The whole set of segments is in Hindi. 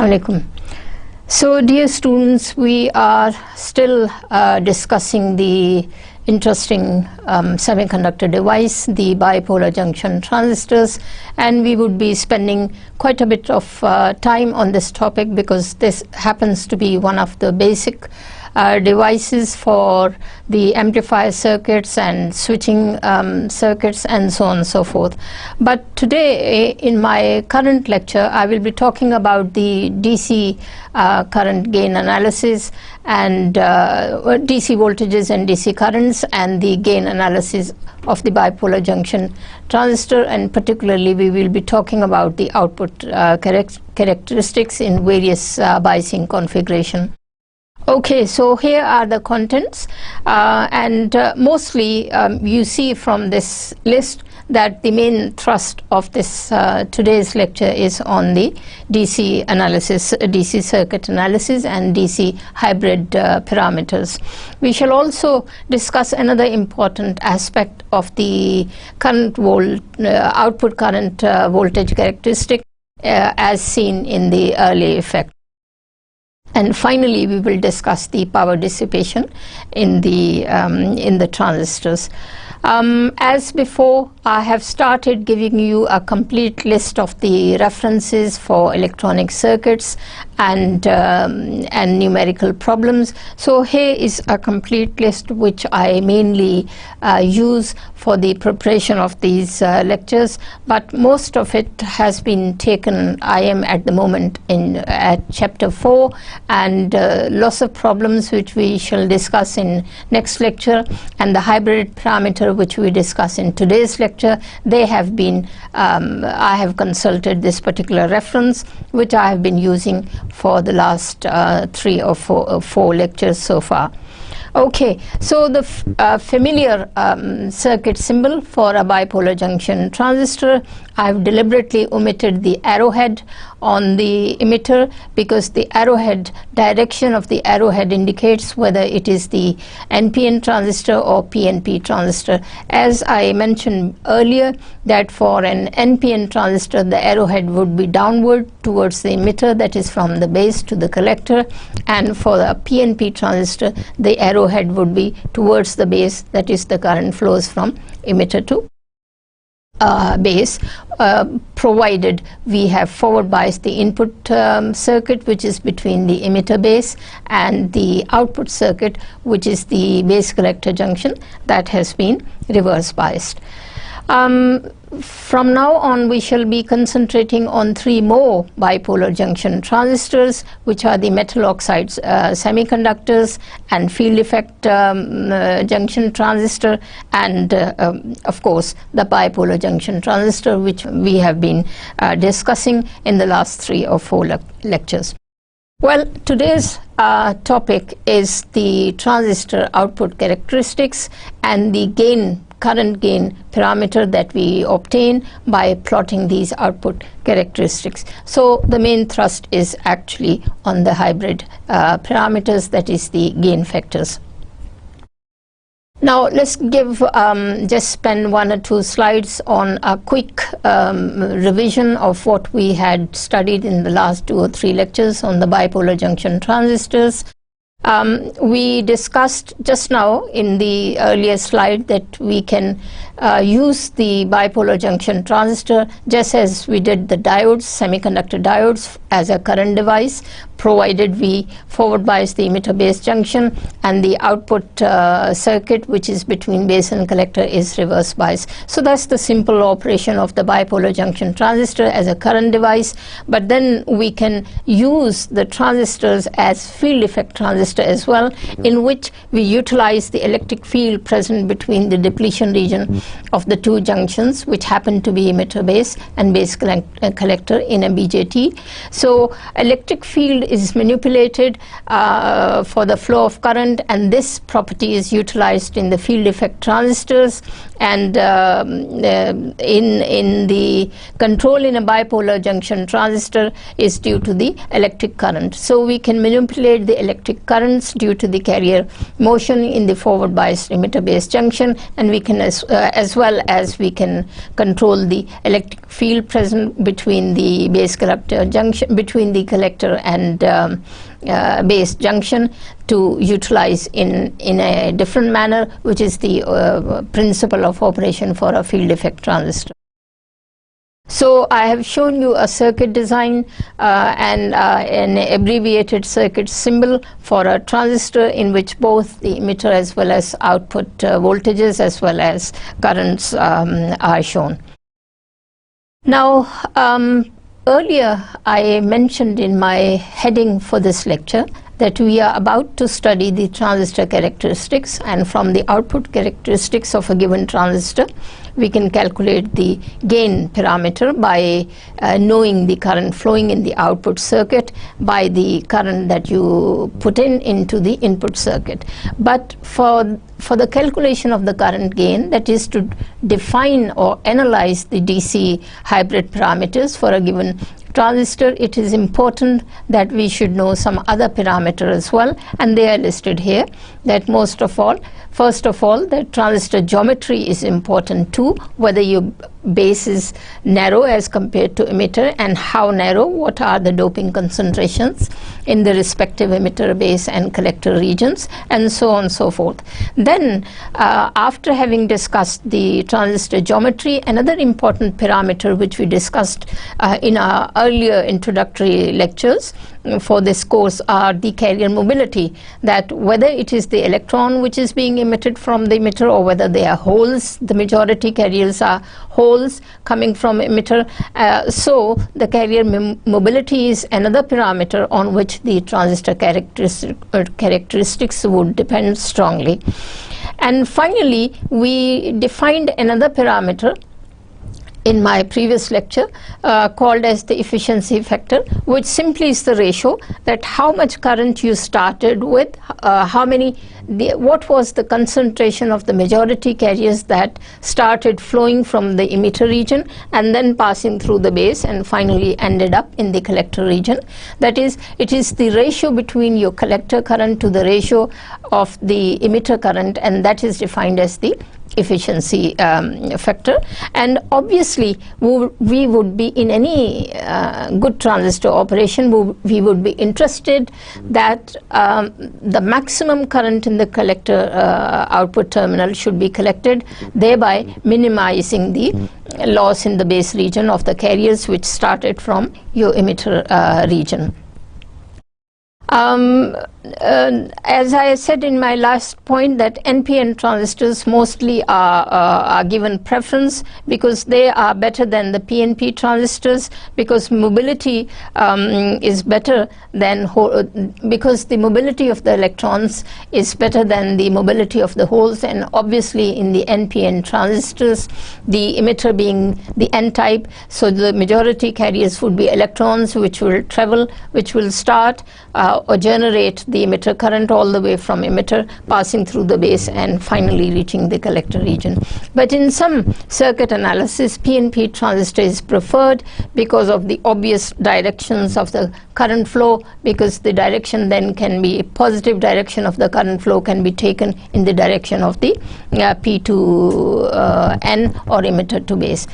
Assalamu alaikum. So dear students, we are still discussing the interesting semiconductor device, the bipolar junction transistors, and we would be spending quite a bit of time on this topic because this happens to be one of the basic devices for the amplifier circuits and switching circuits and so on and so forth. But today in my current lecture I will be talking about the DC current gain analysis and DC voltages and DC currents and the gain analysis of the bipolar junction transistor, and particularly we will be talking about the output characteristics in various biasing configuration. Okay, so here are the contents and mostly you see from this list that the main thrust of this today's lecture is on the DC analysis, DC circuit analysis and DC hybrid parameters. We shall also discuss another important aspect of the current output current voltage characteristic as seen in the early effect. And finally, we will discuss the power dissipation in the transistors. As before, I have started giving you a complete list of the references for electronic circuits and numerical problems. So here is a complete list which I mainly use for the preparation of these lectures, but most of it has been taken. I am at the moment at chapter 4, and lots of problems which we shall discuss in next lecture, and the hybrid parameter which we discuss in today's lecture, they have been I have consulted this particular reference which I have been using for the last 3 or 4 lectures so far. Okay, so the familiar circuit symbol for a bipolar junction transistor, I have deliberately omitted the arrowhead on the emitter because the arrowhead, direction of the arrowhead indicates whether it is the NPN transistor or PNP transistor. As I mentioned earlier, that for an NPN transistor the arrowhead would be downward towards the emitter, that is from the base to the collector, and for the PNP transistor the arrowhead would be towards the base, that is the current flows from emitter to base, provided we have forward biased the input circuit which is between the emitter base and the output circuit which is the base collector junction that has been reverse biased. From now on we shall be concentrating on 3 more bipolar junction transistors, which are the metal oxides semiconductors and field effect junction transistor, and of course the bipolar junction transistor which we have been discussing in the last 3 or 4 lectures. Well, today's topic is the transistor output characteristics and the current gain parameter that we obtain by plotting these output characteristics. So the main thrust is actually on the hybrid parameters, that is the gain factors. Now let's just spend 1 or 2 slides on a quick revision of what we had studied in the last 2 or 3 lectures on the bipolar junction transistors. We discussed just now in the earlier slide that we can use the bipolar junction transistor just as we did the diodes, semiconductor diodes, as a current device, provided we forward bias the emitter base junction and the output circuit which is between base and collector is reverse bias. So that's the simple operation of the bipolar junction transistor as a current device, but then we can use the transistors as field effect transistor as well, in which we utilize the electric field present between the depletion region of the 2 junctions which happen to be emitter base and base collector in a BJT. So electric field is manipulated for the flow of current, and this property is utilized in the field effect transistors, and in the control in a bipolar junction transistor is due to the electric current. So we can manipulate the electric currents due to the carrier motion in the forward biased emitter base junction, and we can as well as we can control the electric field present between the base collector junction, between the collector and base junction, to utilize in a different manner, which is the principle of operation for a field effect transistor. So I have shown you a circuit design and an abbreviated circuit symbol for a transistor in which both the emitter as well as output voltages as well as currents are shown. Now, earlier I mentioned in my heading for this lecture that we are about to study the transistor characteristics, and from the output characteristics of a given transistor we can calculate the gain parameter by knowing the current flowing in the output circuit by the current that you put into the input circuit. But for the calculation of the current gain, that is to define or analyze the DC hybrid parameters for a given transistor, it is important that we should know some other parameter as well, and they are listed here. That first of all, the transistor geometry is important too, whether your base is narrow as compared to emitter, and how narrow, what are the doping concentrations in the respective emitter, base and collector regions, and so on and so forth. Then after having discussed the transistor geometry, another important parameter which we discussed in our earlier introductory lectures for this course are the carrier mobility, that whether it is the electron which is being emitted from the emitter or whether they are holes. The majority carriers are holes coming from emitter. So the carrier mobility is another parameter on which the transistor characteristics would depend strongly. And finally, we defined another parameter in my previous lecture called as the efficiency factor, which simply is the ratio that how much current you started with, what was the concentration of the majority carriers that started flowing from the emitter region and then passing through the base and finally ended up in the collector region. That is, it is the ratio between your collector current to the ratio of the emitter current, and that is defined as the efficiency factor. And obviously we would be in any good transistor operation, we would be interested that the maximum current in the collector output terminal should be collected, thereby minimizing the loss in the base region of the carriers which started from your emitter region. As I said in my last point, that NPN transistors mostly are given preference because they are better than the PNP transistors, because mobility is better than because the mobility of the electrons is better than the mobility of the holes. And obviously in the NPN transistors, the emitter being the N type, so the majority carriers would be electrons which will travel, which will start or generate the emitter current all the way from emitter, passing through the base and finally reaching the collector region. But in some circuit analysis, PNP transistor is preferred because of the obvious directions of the current flow, because the direction then can be, positive direction of the current flow can be taken in the direction of the P to N or emitter to base.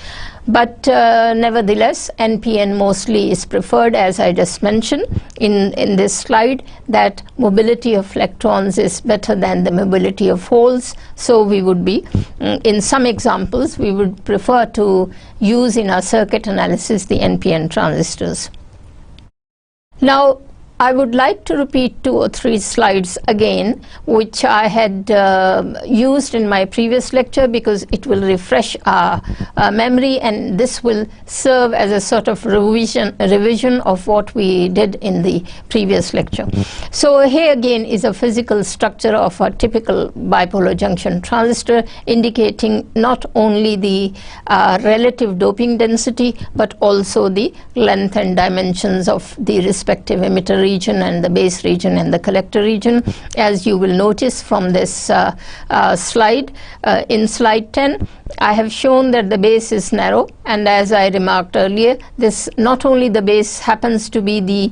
But nevertheless, NPN mostly is preferred, as I just mentioned in this slide, that mobility of electrons is better than the mobility of holes. So we would be, in some examples, we would prefer to use in our circuit analysis the NPN transistors. Now, I would like to repeat 2 or 3 slides again, which I had used in my previous lecture, because it will refresh our memory, and this will serve as a sort of revision of what we did in the previous lecture. So here again is a physical structure of a typical bipolar junction transistor, indicating not only the relative doping density but also the length and dimensions of the respective emitter region and the base region and the collector region. As you will notice from this slide, in slide 10, I have shown that the base is narrow, and as I remarked earlier, this not only the base happens to be the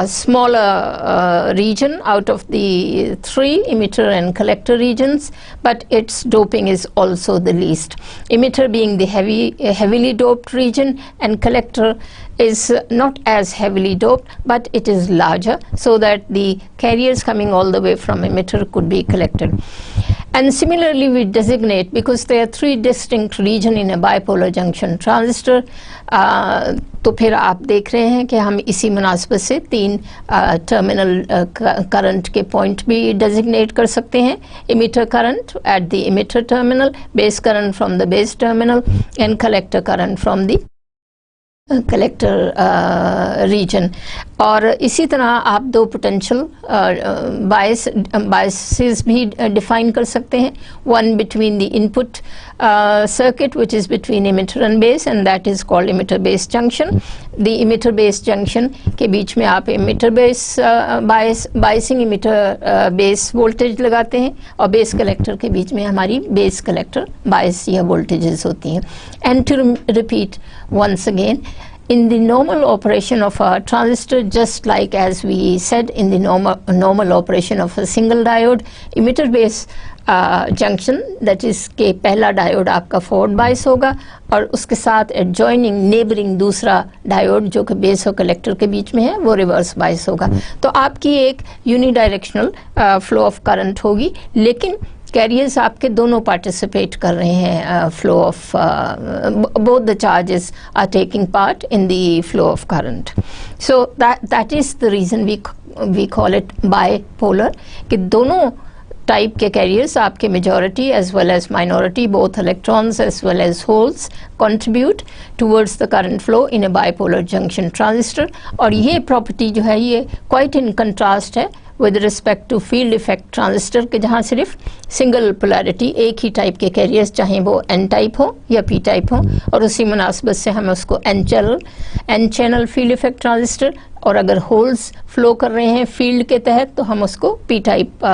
smaller region out of the three, emitter and collector regions, but its doping is also the least. Emitter being the heavily doped region, and collector is not as heavily doped, but it is larger, so that the carriers coming all the way from emitter could be collected. And similarly, we designate, because there are three distinct regions in a bipolar junction transistor, तो फिर आप देख रहे हैं कि हम इसी मुनासबत से तीन टर्मिनल करंट के पॉइंट भी डेजिग्नेट कर सकते हैं. Emitter current at the emitter terminal, base current from the base terminal, and collector current from the collector region. और इसी तरह आप दो पोटेंशियल बायसेस भी डिफाइन कर सकते हैं. One between the input circuit, which is between emitter and base, and that is called emitter base junction. The emitter base junction के बीच में आप emitter base biasing emitter base voltage लगाते हैं, और base collector के बीच में हमारी base collector bias या voltages होती हैं. And to repeat once again, in the normal operation of a transistor, just like as we said in the normal operation of a single diode, emitter base junction that is के पहला डायोड आपका फॉरवर्ड बायस होगा, और उसके साथ एडजॉइनिंग नेबरिंग दूसरा डायोड जो कि बेस और कलेक्टर के बीच में है वो रिवर्स बायस होगा. तो आपकी एक यूनिडायरेक्शनल फ्लो ऑफ करंट होगी, लेकिन कैरियर्स आपके दोनों पार्टिसिपेट कर रहे हैं flow of both the charges are taking part in the flow of current. So that is the reason we call it bipolar, कि दोनों टाइप के कैरियर्स आपके majority as well as minority, both electrons as well as holes, contribute towards the current flow in a bipolar junction transistor. और ये प्रॉपर्टी जो है ये क्वाइट इन कंट्रास्ट है with respect to field effect transistor के, जहाँ सिर्फ सिंगल पोलैरिटी एक ही टाइप के कैरियर्स, चाहे वो एन टाइप हो या पी टाइप हो, और उसी मुनासबत से हम उसको N channel field effect transistor, और अगर होल्स फ्लो कर रहे हैं फील्ड के तहत तो हम उसको P type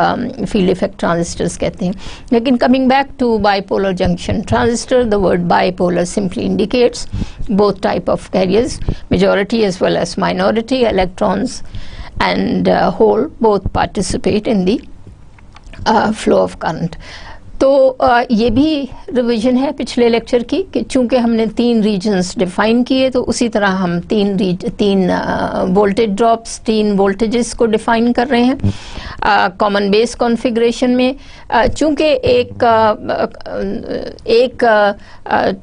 field effect transistors कहते हैं. लेकिन coming back to bipolar junction transistor, the word bipolar simply indicates both type of carriers, majority as well as minority, electrons and hole both participate in the flow of current. तो ये भी रिवीजन है पिछले लेक्चर की, कि चूंकि हमने तीन रीजन्स डिफाइन किए, तो उसी तरह हम तीन वोल्टेज ड्रॉप्स, तीन वोल्टेजेस को डिफाइन कर रहे हैं. कॉमन बेस कॉन्फ़िगरेशन में चूंकि एक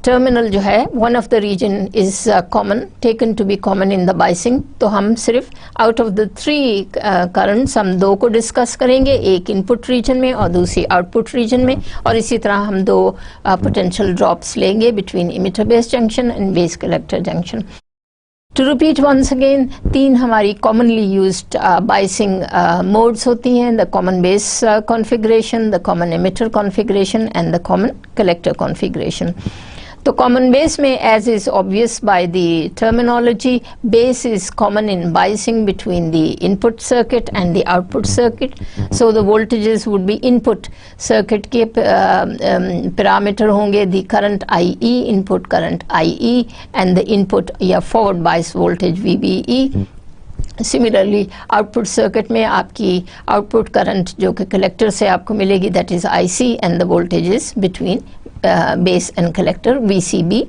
टर्मिनल जो है one of the region is common, taken to be common in the biasing, तो हम सिर्फ out of the three currents हम दो को डिस्कस करेंगे, एक इनपुट रीजन में और दूसरी आउटपुट रीजन में. और इसी तरह हम दो पोटेंशियल ड्रॉप्स लेंगे between emitter base junction and base collector junction. To repeat once again, तीन हमारी कॉमनली यूज्ड बाइसिंग मोड्स होती हैं: the common base configuration, the common emitter configuration and the common collector configuration. तो कॉमन बेस में, as is obvious by the terminology, base is common in biasing between the input circuit and the output circuit. So the voltages would be input circuit के पैरामीटर होंगे the current I E, input current I E, and the input या forward bias voltage V B E. Similarly output circuit में आपकी आउटपुट करंट जो कि कलेक्टर से आपको मिलेगी, that is I C, and the voltages between base and collector VCB,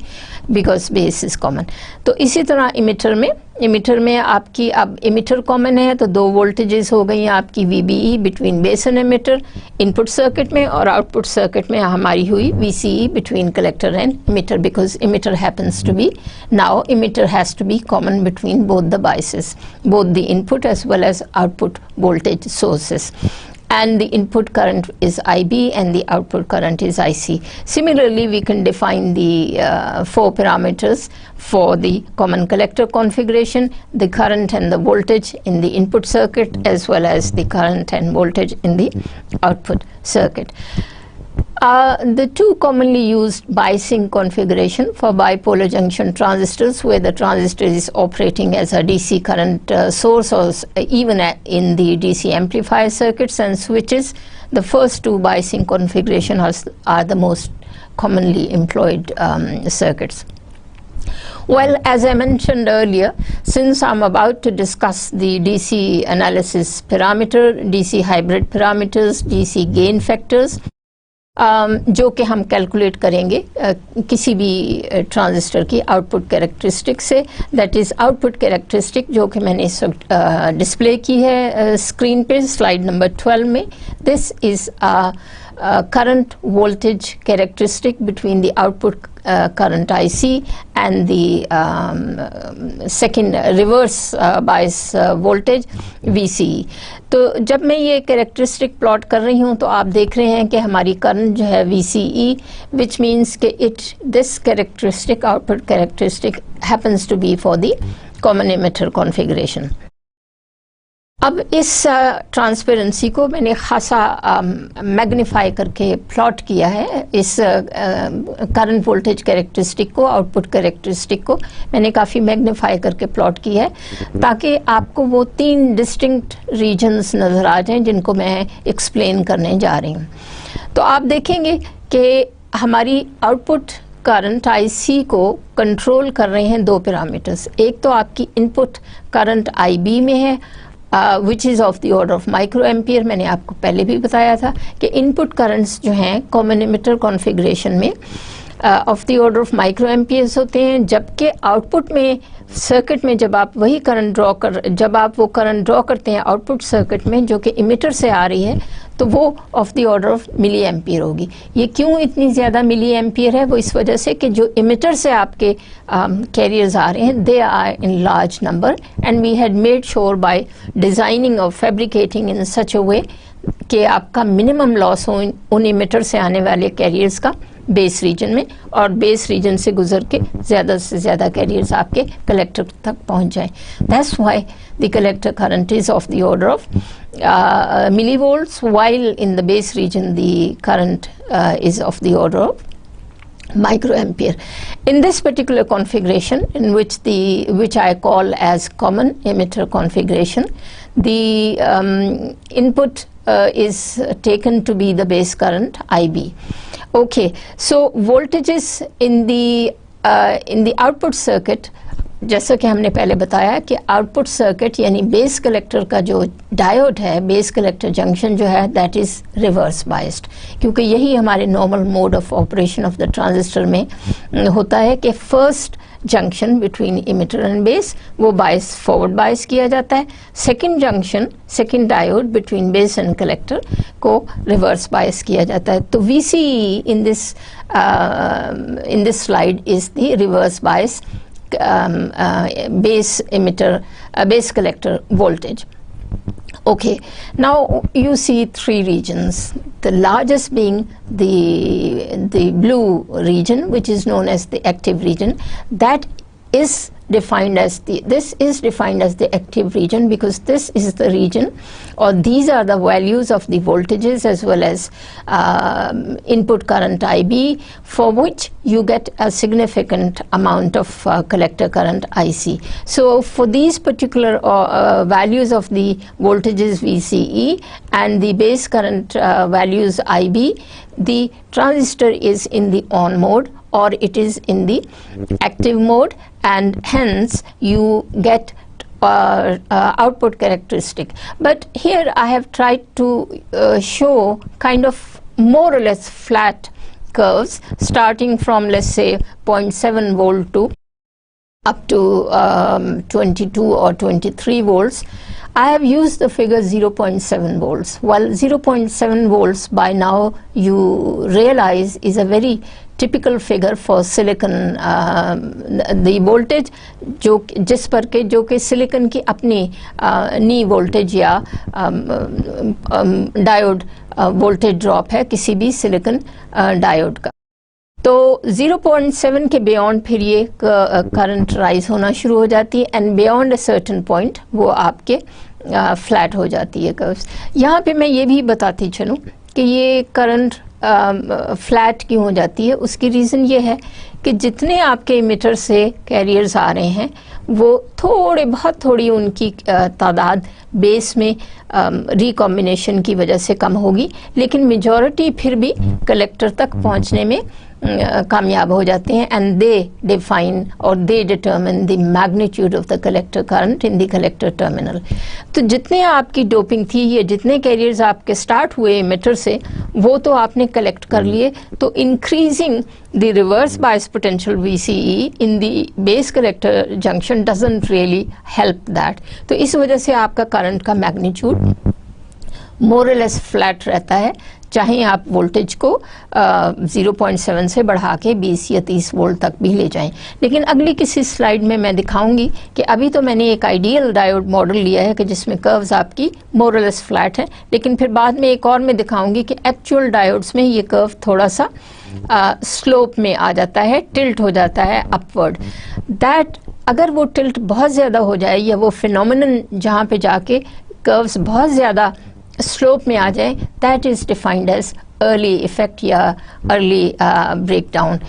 because base is common. तो इसी तरह इमिटर में आपकी अब इमिटर कॉमन है तो दो वोल्टेजेस हो गई आपकी VBE between base and emitter input circuit में, और आउटपुट सर्किट में हमारी हुई VCE between collector and emitter, because emitter happens to be now emitter has to be common between both the biases, both the input as well as output voltage sources. And the input current is IB and the output current is IC. Similarly, we can define the four parameters for the common collector configuration: the current and the voltage in the input circuit as well as the current and voltage in the output circuit. The two commonly used biasing configuration for bipolar junction transistors, where the transistor is operating as a DC current source, or even in the DC amplifier circuits and switches, the first two biasing configurations are the most commonly employed circuits. Well, as I mentioned earlier, since I'm about to discuss the DC analysis parameter, DC hybrid parameters, DC gain factors, जो कि हम कैलकुलेट करेंगे किसी भी ट्रांजिस्टर की आउटपुट कैरेक्टरिस्टिक से, दैट इज़ आउटपुट कैरेक्टरिस्टिक जो कि मैंने इस वक्त डिस्प्ले की है स्क्रीन पे स्लाइड नंबर 12 में. This is current voltage characteristic between the output current IC and the second reverse bias voltage VCE. तो जब मैं ये कैरेक्टरिस्टिक प्लॉट कर रही हूँ तो आप देख रहे हैं कि हमारी करंट जो है VCE, which means कि this characteristic output characteristic happens to be for the common emitter configuration. अब इस ट्रांसपेरेंसी को मैंने खासा मैग्नीफाई करके प्लॉट किया है. इस करंट वोल्टेज कैरेक्टरिस्टिक को, आउटपुट कैरेक्टरिस्टिक को मैंने काफ़ी मैग्नीफाई करके प्लॉट किया है ताकि आपको वो तीन डिस्टिंक्ट रीजन्स नज़र आ जाएं जिनको मैं एक्सप्लेन करने जा रही हूँ. तो आप देखेंगे कि हमारी आउटपुट करंट IC को कंट्रोल कर रहे हैं दो पैरामीटर्स. एक तो आपकी इनपुट करंट IB में है, which is of the order of micro ampere. मैंने आपको पहले भी बताया था कि इनपुट करंट्स जो हैं कॉमन एमिटर कॉन्फ़िगरेशन में of the order of micro amperes होते हैं, जबकि आउटपुट में सर्किट में जब आप वो करंट ड्रॉ करते हैं आउटपुट सर्किट में जो कि इमिटर से आ रही है, तो वो of the order of milliampere होगी. ये क्यों इतनी ज़्यादा मिली एम्पियर है? वो इस वजह से कि जो इमिटर से आपके कैरियर्स आ रहे हैं, they are in large number, and we had made sure by designing और fabricating in such a way कि आपका मिनिमम लॉस हो उन इमिटर से आने वाले कैरियर्स का बेस रीजन में, और बेस रीजन से गुजर के ज़्यादा से ज़्यादा कैरियर्स आपके कलेक्टर तक पहुंच जाएं. That's why the collector current is of the order of millivolts, while in the base region the current is of the order of microampere. In this particular configuration, in which I call as common emitter configuration, the input is taken to be the base current IB. Okay, so voltages in the output circuit, जैसा कि हमने पहले बताया कि आउटपुट सर्किट यानी बेस कलेक्टर का जो डायोड है, बेस कलेक्टर जंक्शन जो है, दैट इज़ रिवर्स बायस्ड, क्योंकि यही हमारे normal mode of operation of the transistor में होता है कि first junction between emitter and base वो बायस फॉरवर्ड बायस किया जाता है, second junction, second diode between base and collector को रिवर्स बायस किया जाता है. तो VCE in this slide is the reverse bias base collector voltage. Okay, now you see three regions, the largest being the blue region, which is known as the active region. That is defined as this is defined as the active region because this is the region, or these are the values of the voltages as well as input current IB, for which you get a significant amount of collector current IC. So for these particular values of the voltages VCE and the base current values IB, the transistor is in the on mode or it is in the active mode, and hence you get output characteristic. But here I have tried to show kind of more or less flat curves starting from, let's say, 0.7 volt to up to 22 or 23 volts. I have used the figure 0.7 volts. Well, 0.7 volts by now you realize is a very typical figure for silicon, the voltage जिस पर के जो कि सिलिकॉन की अपनी नी वोल्टेज या डायोड वोल्टेज ड्रॉप है किसी भी सिलिकॉन डायोड का. तो 0.7 के बियॉन्ड फिर ये करंट राइज होना शुरू हो जाती है, and beyond a certain point वो आपके फ्लैट हो जाती है कर्व्स. यहाँ पे मैं ये भी बताती चलूँ कि ये करंट फ्लैट क्यों हो जाती है, उसकी रीज़न ये है कि जितने आपके इमिटर से कैरियर्स आ रहे हैं वो बहुत थोड़ी उनकी तादाद बेस में रिकॉम्बिनेशन की वजह से कम होगी, लेकिन मेजॉरिटी फिर भी कलेक्टर तक पहुंचने में कामयाब हो जाते हैं, and they define or they determine the magnitude of the collector current in the collector terminal. तो जितने आपकी डोपिंग थी, ये जितने कैरियर्स आपके स्टार्ट हुए इमिटर से, वो तो आपने कलेक्ट कर लिए, तो increasing the reverse bias potential VCE in the base collector junction doesn't really help that. तो इस वजह से आपका करंट का मैग्नीट्यूड मोर और लेस फ्लैट रहता है, चाहे आप वोल्टेज को 0.7 से बढ़ा के 20 या 30 वोल्ट तक भी ले जाएं। लेकिन अगली किसी स्लाइड में मैं दिखाऊंगी कि अभी तो मैंने एक आइडियल डायोड मॉडल लिया है कि जिसमें कर्व्स आपकी मोर और लेस फ्लैट है, लेकिन फिर बाद में एक और मैं दिखाऊंगी कि एक्चुअल डायोड्स में ये कर्व थोड़ा सा स्लोप में आ जाता है, टिल्ट हो जाता है अपवर्ड। दैट अगर वो टिल्ट बहुत ज़्यादा हो जाए या वो फिनोमिनन जहाँ पे जाके कर्व्स बहुत ज़्यादा स्लोप में आ जाए, that is defined as early effect या अर्ली ब्रेकडाउन।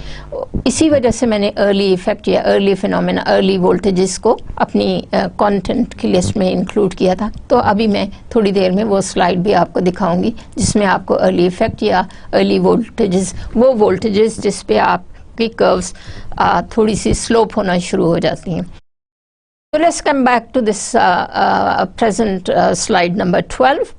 इसी वजह से मैंने अर्ली इफेक्ट या अर्ली फिनोमेना, अर्ली वोल्टेजेस को अपनी कंटेंट की लिस्ट में इंक्लूड किया था। तो अभी मैं थोड़ी देर में वो स्लाइड भी आपको दिखाऊंगी जिसमें आपको अर्ली इफेक्ट या अर्ली वोल्टेजेस, वो वोल्टेजेस जिस पे आपकी कर्व्स थोड़ी सी स्लोप होना शुरू हो जाती हैं। So let's come back to this present slide number 12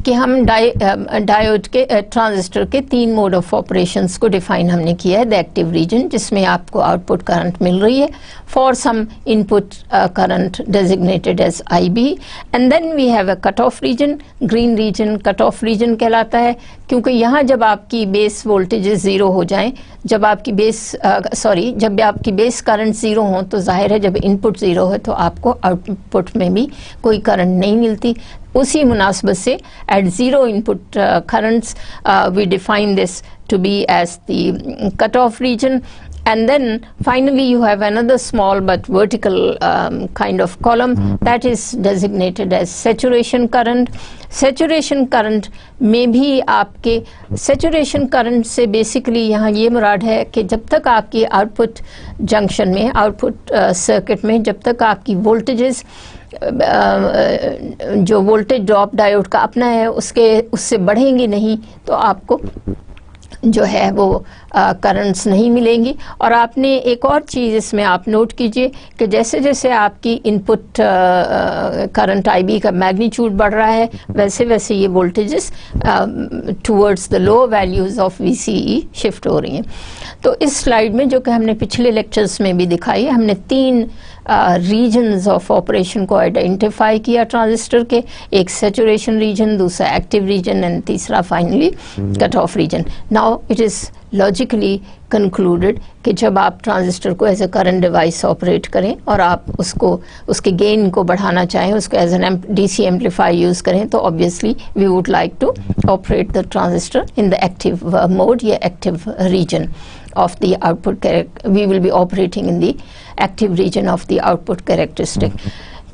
कि हम डायोड के ट्रांजिस्टर के 3 मोड ऑफ ऑपरेशंस को डिफाइन हमने किया है। द एक्टिव रीजन, जिसमें आपको आउटपुट करंट मिल रही है for some input current designated as IB, and then we have a cut off region. Green region cut off region कहलाता है क्योंकि यहाँ जब आपकी बेस वोल्टेजेस ज़ीरो हो जाएं, जब आपकी बेस करंट ज़ीरो हो, तो जाहिर है जब इनपुट ज़ीरो है तो आपको आउटपुट में भी कोई करंट नहीं मिलती। उसी मुनासबत से at zero input currents we define this to be as the cutoff region, and then finally you have another small but vertical kind of column that is designated as saturation current. Saturation current में भी आपके saturation current से basically यहाँ ये मुराद है कि जब तक आपकी आउटपुट जंक्शन में, आउटपुट सर्किट में, जब तक आपकी वोल्टेजेस जो वोल्टेज ड्रॉप डायोड का अपना है उससे बढ़ेंगी नहीं, तो आपको जो है वो करंट्स नहीं मिलेंगी। और आपने एक और चीज़ इसमें आप नोट कीजिए कि जैसे जैसे आपकी इनपुट करंट IB का मैग्नीट्यूड बढ़ रहा है, वैसे वैसे ये voltages towards the low values of VCE shift हो रही हैं। तो इस स्लाइड में, जो कि हमने पिछले लेक्चर्स में भी दिखाई है, हमने 3 रीजन्स ऑफ ऑपरेशन को आइडेंटिफाई किया ट्रांजिस्टर के। एक सैचुरेशन रीजन, दूसरा एक्टिव रीजन, एंड तीसरा finally cut off region. Now it is logically concluded कि जब आप ट्रांजिस्टर को as a current device operate करें और आप उसको, उसके गेन को बढ़ाना चाहें, उसको as an DC amplifier use करें, तो obviously we would like to operate the transistor in the active mode या active region of the output. We will be operating in the active region of the output characteristic.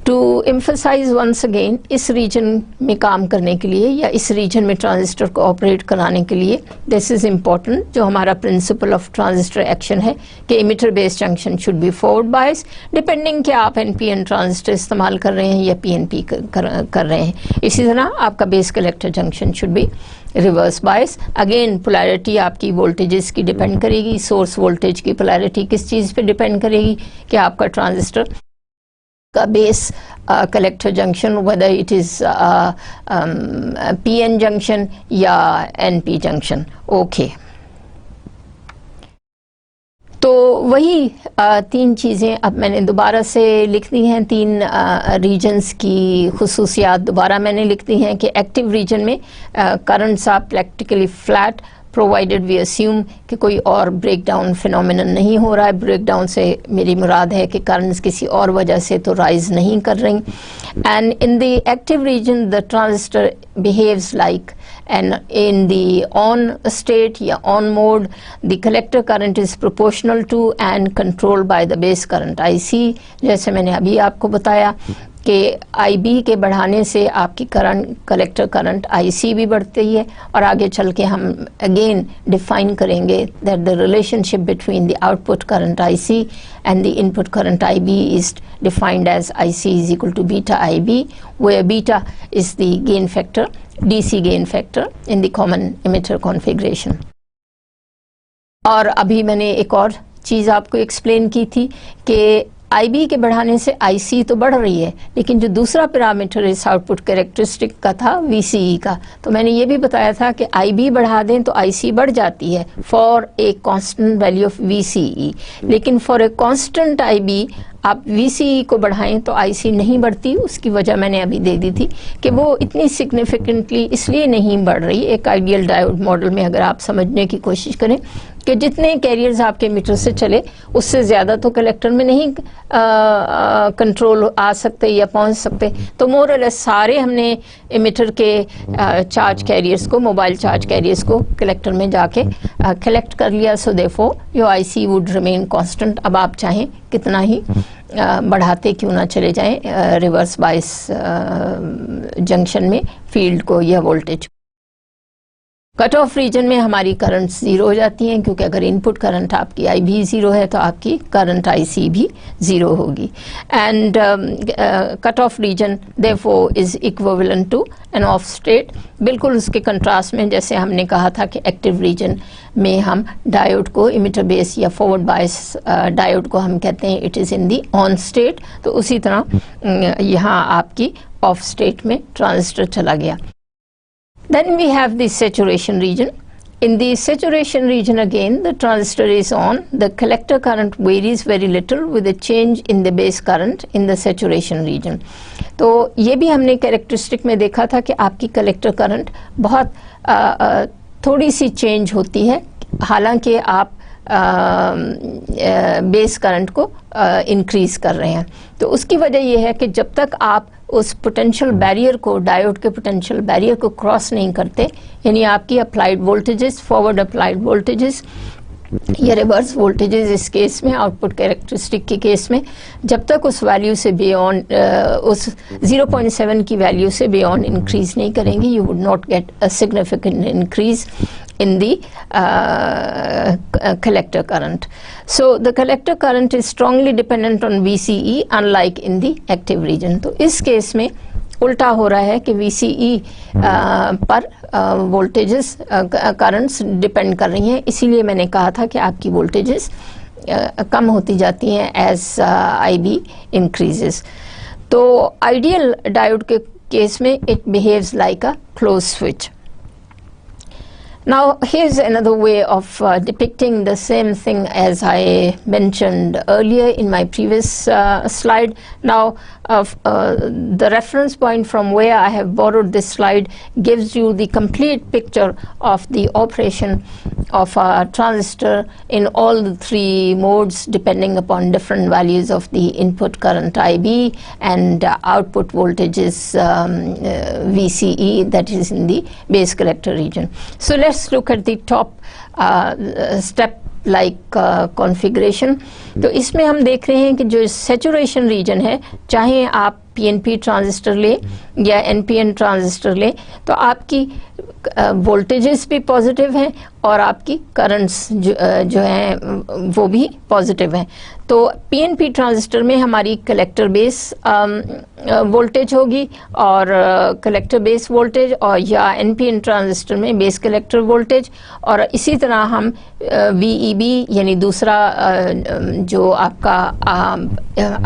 To emphasize once again, इस रीजन में काम करने के लिए या इस रीजन में ट्रांजिस्टर को ऑपरेट कराने के लिए, दिस इज़ इम्पॉर्टेंट, जो हमारा प्रिंसिपल ऑफ ट्रांजिस्टर एक्शन है कि emitter based junction should be forward bias, depending कि आप NPN ट्रांजिस्टर इस्तेमाल कर रहे हैं या PNP कर रहे हैं। इसी तरह आपका base collector junction should be reverse bias. Again polarity आपकी वोल्टेजेस की डिपेंड करेगी, सोर्स वोल्टेज की पोलैरिटी किस चीज़ पे डिपेंड करेगी कि आपका ट्रांजिस्टर का base collector junction whether it is PN junction या NP जंक्शन। ओके, तो वही 3 चीज़ें अब मैंने दोबारा से लिख दी हैं। 3 रीजन्स की खुसूसियात दोबारा मैंने लिख दी हैं कि एक्टिव रीजन में currents are practically flat provided we assume कि कोई और ब्रेकडाउन फिनोमिनन नहीं हो रहा है। ब्रेकडाउन से मेरी मुराद है कि करंट्स किसी और वजह से तो राइज नहीं कर रही। And in the active reason the transistor behaves like and in the on state या on mode the collector current is proportional to and controlled by the base current IC, जैसे मैंने अभी आपको बताया कि IB के बढ़ाने से आपकी करंट कलेक्टर करंट IC भी बढ़ती है, और आगे चल के हम अगेन डिफाइन करेंगे that the relationship between the output current IC and the input current IB is defined as IC is equal to beta IB, where beta is the gain factor, DC gain factor in the common emitter configuration. और अभी मैंने एक और चीज़ आपको एक्सप्लेन की थी कि IB के बढ़ाने से IC तो बढ़ रही है, लेकिन जो दूसरा पैरामीटर इस आउटपुट कैरेक्टरिस्टिक का था VCE का, तो मैंने ये भी बताया था कि IB बढ़ा दें तो IC बढ़ जाती है for a constant value of VCE, लेकिन फॉर ए कांस्टेंट IB आप VCE को बढ़ाएं तो IC नहीं बढ़ती। उसकी वजह मैंने अभी दे दी थी कि वो इतनी सिग्निफिकेंटली इसलिए नहीं बढ़ रही। एक आइडियल डायोड मॉडल में अगर आप समझने की कोशिश करें कि जितने कैरियर्स आपके मीटर से चले उससे ज़्यादा तो कलेक्टर में नहीं कंट्रोल आ सकते या पहुंच सकते, तो मोर और लेस सारे हमने एमिटर के चार्ज कैरियर्स को, मोबाइल चार्ज कैरियर्स को कलेक्टर में जाके कलेक्ट कर लिया। So therefore your IC would remain constant. अब आप चाहें कितना ही बढ़ाते क्यों ना चले जाएं रिवर्स बायस जंक्शन में फील्ड को या वोल्टेज। कट ऑफ रीजन में हमारी करंट ज़ीरो हो जाती हैं, क्योंकि अगर इनपुट करंट आपकी IB ज़ीरो है तो आपकी करंट IC भी ज़ीरो होगी। And cut off region therefore is equivalent to an off state. बिल्कुल उसके कंट्रास्ट में जैसे हमने कहा था कि एक्टिव रीजन में हम डायोड को इमिटर बेस या फॉरवर्ड बायस डायोड को हम कहते हैं it is in the on state, तो उसी तरह यहाँ आपकी ऑफ स्टेट में ट्रांजिस्टर चला गया। Then we have the saturation region. In the saturation region again the transistor is on, the collector current varies very little with a change in the base current in the saturation region. तो ये भी हमने कैरेक्टरिस्टिक में देखा था कि आपकी कलेक्टर करंट बहुत थोड़ी सी चेंज होती है, हालांकि आप बेस करंट को इंक्रीज कर रहे हैं। तो उसकी वजह यह है कि जब तक आप उस पोटेंशियल बैरियर को, डायोड के पोटेंशियल बैरियर को क्रॉस नहीं करते, यानी आपकी applied voltages, forward applied voltages या रिवर्स वोल्टेजेस इस केस में, आउटपुट कैरेक्टरिस्टिक के केस में, जब तक उस वैल्यू से बियॉन्ड उस 0.7 की वैल्यू से बियॉन्ड इंक्रीज नहीं करेंगे, you would not get a significant increase in the collector current. So the collector current is strongly dependent on VCE unlike in the active region. तो इस केस में उल्टा हो रहा है कि VCE पर वोल्टेजेस करंट्स डिपेंड कर रही हैं, इसीलिए मैंने कहा था कि आपकी वोल्टेजेस कम होती जाती हैं एज IB इंक्रीजेस। तो आइडियल डायोड के केस में it behaves like a close switch. Now here's another way of depicting the same thing as I mentioned earlier in my previous slide. Now the reference point from where I have borrowed this slide gives you the complete picture of the operation of a transistor in all the three modes depending upon different values of the input current IB and output voltages VCE, that is in the base collector region. So let's look at the top step like configuration. तो इसमें हम देख रहे हैं कि जो saturation region है, चाहे आप PNP ट्रांजिस्टर ले या NPN ट्रांजिस्टर ले, तो आपकी वोल्टेजेस भी पॉजिटिव हैं और आपकी करंट्स जो हैं वो भी पॉजिटिव हैं। तो PNP ट्रांजिस्टर में हमारी कलेक्टर बेस वोल्टेज होगी और कलेक्टर बेस वोल्टेज, और या NPN ट्रांजिस्टर में बेस कलेक्टर वोल्टेज, और इसी तरह हम VEB यानी दूसरा जो आपका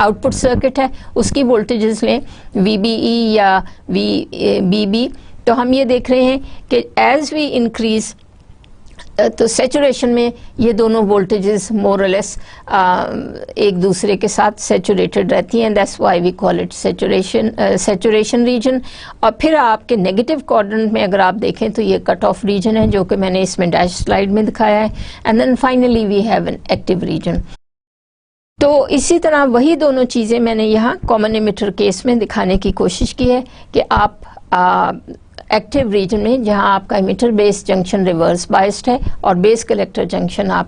आउटपुट सर्किट है उसकी वोल्टेजेस लें, VBE या VBB। तो हम ये देख रहे हैं कि एज वी इंक्रीज, तो सैचुरेशन में ये दोनों वोल्टेजेस मोर और लेस एक दूसरे के साथ सैचुरेटेड रहती हैं, that's why we call it saturation region. और फिर आपके नेगेटिव क्वाड्रेंट में अगर आप देखें तो ये कट ऑफ रीजन है, जो कि मैंने इसमें डैश स्लाइड में दिखाया है, and then finally we have an active region. तो इसी तरह वही दोनों चीज़ें मैंने यहाँ कॉमन एमिटर केस में दिखाने की कोशिश की है कि आप एक्टिव रीजन में जहां आपका emitter base junction reverse biased है और बेस कलेक्टर जंक्शन आप